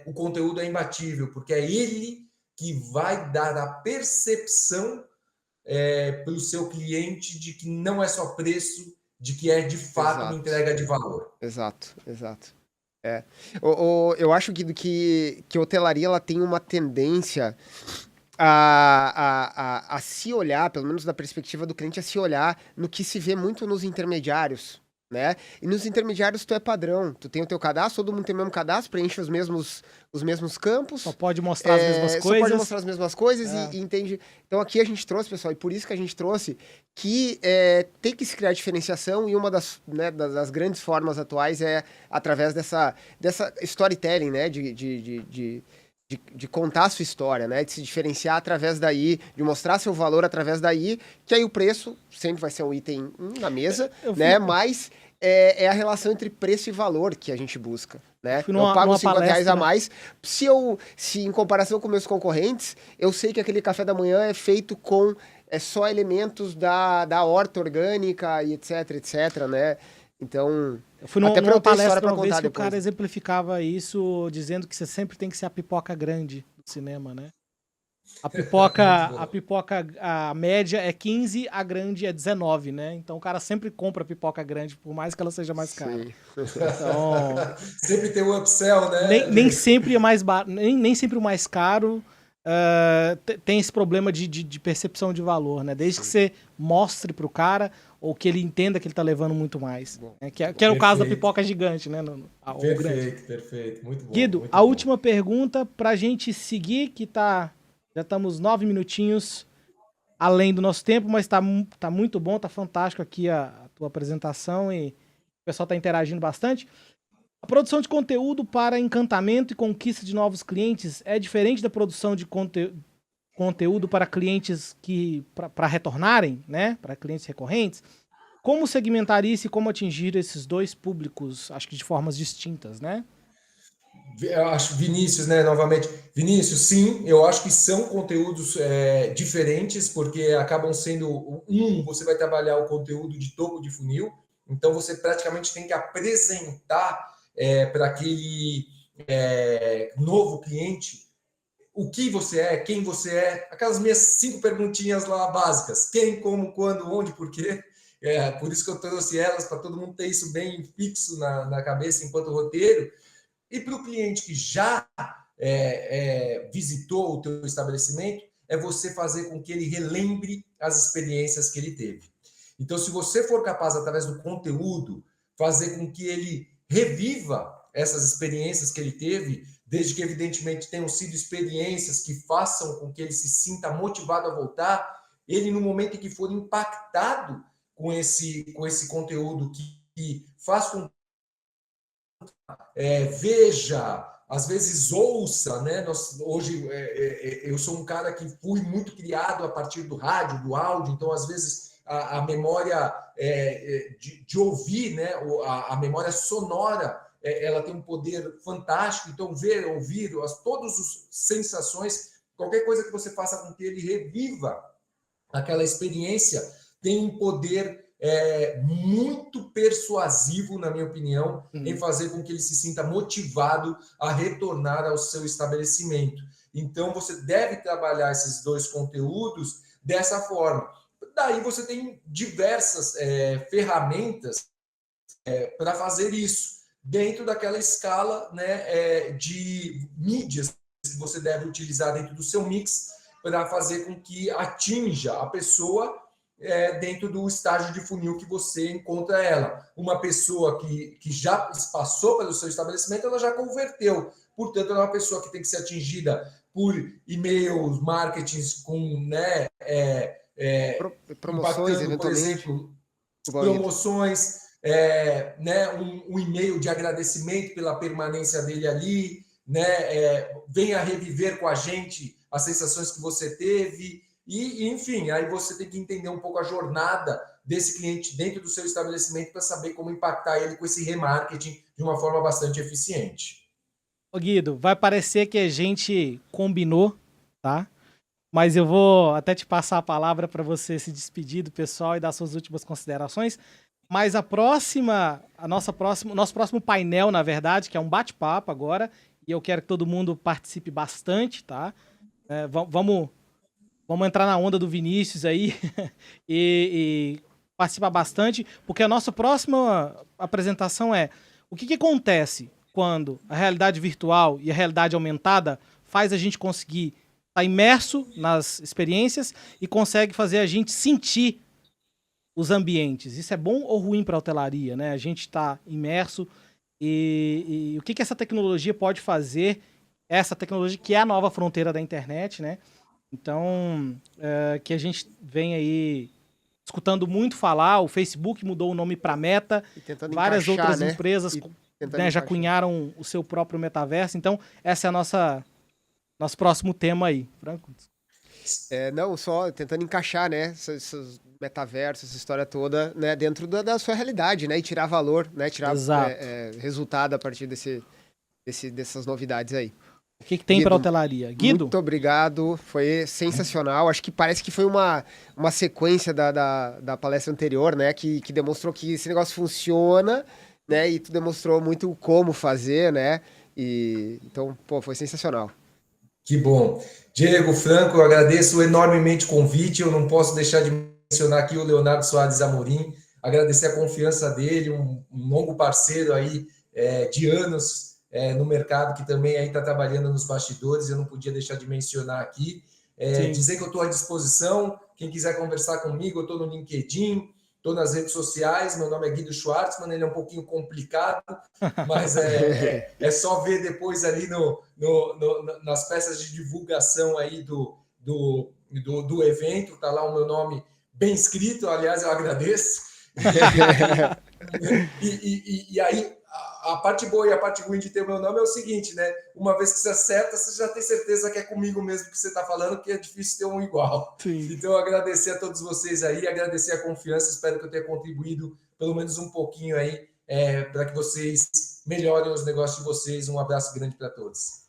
o conteúdo é imbatível, porque é ele que vai dar a percepção para o seu cliente de que não é só preço, de que é de fato uma Exato. entrega de valor. Exato. Eu acho que a hotelaria ela tem uma tendência a se olhar, pelo menos da perspectiva do cliente, a se olhar no que se vê muito nos intermediários, né? E nos intermediários tu é padrão, tu tem o teu cadastro, todo mundo tem o mesmo cadastro, preenche os mesmos campos. Só pode mostrar as mesmas Só coisas. pode mostrar as mesmas coisas e entende. Então aqui a gente trouxe, pessoal, e por isso que a gente trouxe que tem que se criar diferenciação e uma das grandes formas atuais é através dessa storytelling, né? De contar a sua história, né? De se diferenciar através daí, de mostrar seu valor através daí, que aí o preço sempre vai ser um item na mesa, né? Mas é a relação entre preço e valor que a gente busca, né? Eu pago R$50 a mais, se em comparação com meus concorrentes, eu sei que aquele café da manhã é feito com só elementos da horta orgânica e etc, né? Então, eu fui numa palestra uma vez que o cara exemplificava isso dizendo que você sempre tem que ser a pipoca grande do cinema, né? A pipoca, a média é 15, a grande é 19, né? Então o cara sempre compra a pipoca grande, por mais que ela seja mais cara. Então, sempre tem o upsell, né? Nem sempre é mais nem sempre o mais caro tem esse problema de percepção de valor, né? Desde que você mostre pro cara ou que ele entenda que ele tá levando muito mais. Né? Que era o caso da pipoca gigante, né? Perfeito. Muito bom. Guido, muito a bom. última pergunta pra gente seguir, que já estamos 9 minutinhos além do nosso tempo, mas tá muito bom, tá fantástico aqui a tua apresentação e o pessoal tá interagindo bastante. A produção de conteúdo para encantamento e conquista de novos clientes é diferente da produção de conteúdo para clientes para retornarem, né? Para clientes recorrentes. Como segmentar isso e como atingir esses dois públicos, acho que de formas distintas, né? Eu acho, Vinícius, né, novamente. Vinícius, sim, eu acho que são conteúdos diferentes, porque acabam sendo... você vai trabalhar o conteúdo de topo de funil, então você praticamente tem que apresentar para aquele novo cliente o que você é, quem você é, aquelas minhas 5 perguntinhas lá básicas: quem, como, quando, onde, por quê. Por isso que eu trouxe elas, para todo mundo ter isso bem fixo na cabeça enquanto roteiro. E para o cliente que já visitou o teu estabelecimento, é você fazer com que ele relembre as experiências que ele teve. Então, se você for capaz, através do conteúdo, fazer com que ele reviva essas experiências que ele teve, desde que, evidentemente, tenham sido experiências que façam com que ele se sinta motivado a voltar, ele, no momento em que for impactado com esse conteúdo que faz com veja, às vezes ouça, né? Hoje eu sou um cara que fui muito criado a partir do rádio, do áudio, então às vezes a memória de ouvir, né? A memória sonora, ela tem um poder fantástico. Então, ver, ouvir, todas as sensações, qualquer coisa que você faça com que ele reviva aquela experiência, tem um poder muito persuasivo, na minha opinião, em fazer com que ele se sinta motivado a retornar ao seu estabelecimento. Então, você deve trabalhar esses dois conteúdos dessa forma. Daí você tem diversas ferramentas para fazer isso, dentro daquela escala, né, de mídias que você deve utilizar dentro do seu mix para fazer com que atinja a pessoa dentro do estágio de funil que você encontra ela. Uma pessoa que já passou pelo seu estabelecimento, ela já converteu. Portanto, ela é uma pessoa que tem que ser atingida por e-mails, marketings com, né, promoções, impactando, por exemplo, promoções, né, um e-mail de agradecimento pela permanência dele ali, né, venha reviver com a gente as sensações que você teve, e enfim, aí você tem que entender um pouco a jornada desse cliente dentro do seu estabelecimento para saber como impactar ele com esse remarketing de uma forma bastante eficiente. Ô Guido, vai parecer que a gente combinou, tá? Mas eu vou até te passar a palavra para você se despedir do pessoal e dar suas últimas considerações. Mas nosso próximo painel, na verdade, que é um bate-papo agora, e eu quero que todo mundo participe bastante, tá? Vamos entrar na onda do Vinícius aí e participar bastante, porque a nossa próxima apresentação é o que acontece quando a realidade virtual e a realidade aumentada faz a gente conseguir estar imerso nas experiências e consegue fazer a gente sentir os ambientes. Isso é bom ou ruim para a hotelaria, né? A gente está imerso e o que essa tecnologia pode fazer, essa tecnologia que é a nova fronteira da internet, né? Então, que a gente vem aí escutando muito falar, o Facebook mudou o nome para Meta, várias outras empresas já cunharam o seu próprio metaverso. Então, esse é nosso próximo tema aí. Franco? Não, só tentando encaixar, né, esses metaversos, essa história toda, né, dentro da sua realidade, né, e tirar valor, né, tirar resultado a partir dessas novidades aí. O que tem para a hotelaria? Guido? Muito obrigado, foi sensacional. Acho que parece que foi uma sequência da palestra anterior, né, que demonstrou que esse negócio funciona, né, e tu demonstrou muito como fazer, né, então, pô, foi sensacional. Que bom. Diego, Franco, eu agradeço enormemente o convite, eu não posso deixar de mencionar aqui o Leonardo Soares Amorim, agradecer a confiança dele, um longo parceiro aí de anos no mercado, que também aí está trabalhando nos bastidores, eu não podia deixar de mencionar aqui. Dizer que eu estou à disposição, quem quiser conversar comigo, eu estou no LinkedIn, estou nas redes sociais, meu nome é Guido Schwartzman, ele é um pouquinho complicado, mas é só ver depois ali nas peças de divulgação aí do evento, está lá o meu nome bem escrito, aliás, eu agradeço. E aí, a parte boa e a parte ruim de ter o meu nome é o seguinte, né? Uma vez que você acerta, você já tem certeza que é comigo mesmo que você está falando, que é difícil ter um igual. Sim. Então, agradecer a todos vocês aí, agradecer a confiança, espero que eu tenha contribuído pelo menos um pouquinho aí para que vocês melhorem os negócios de vocês. Um abraço grande para todos.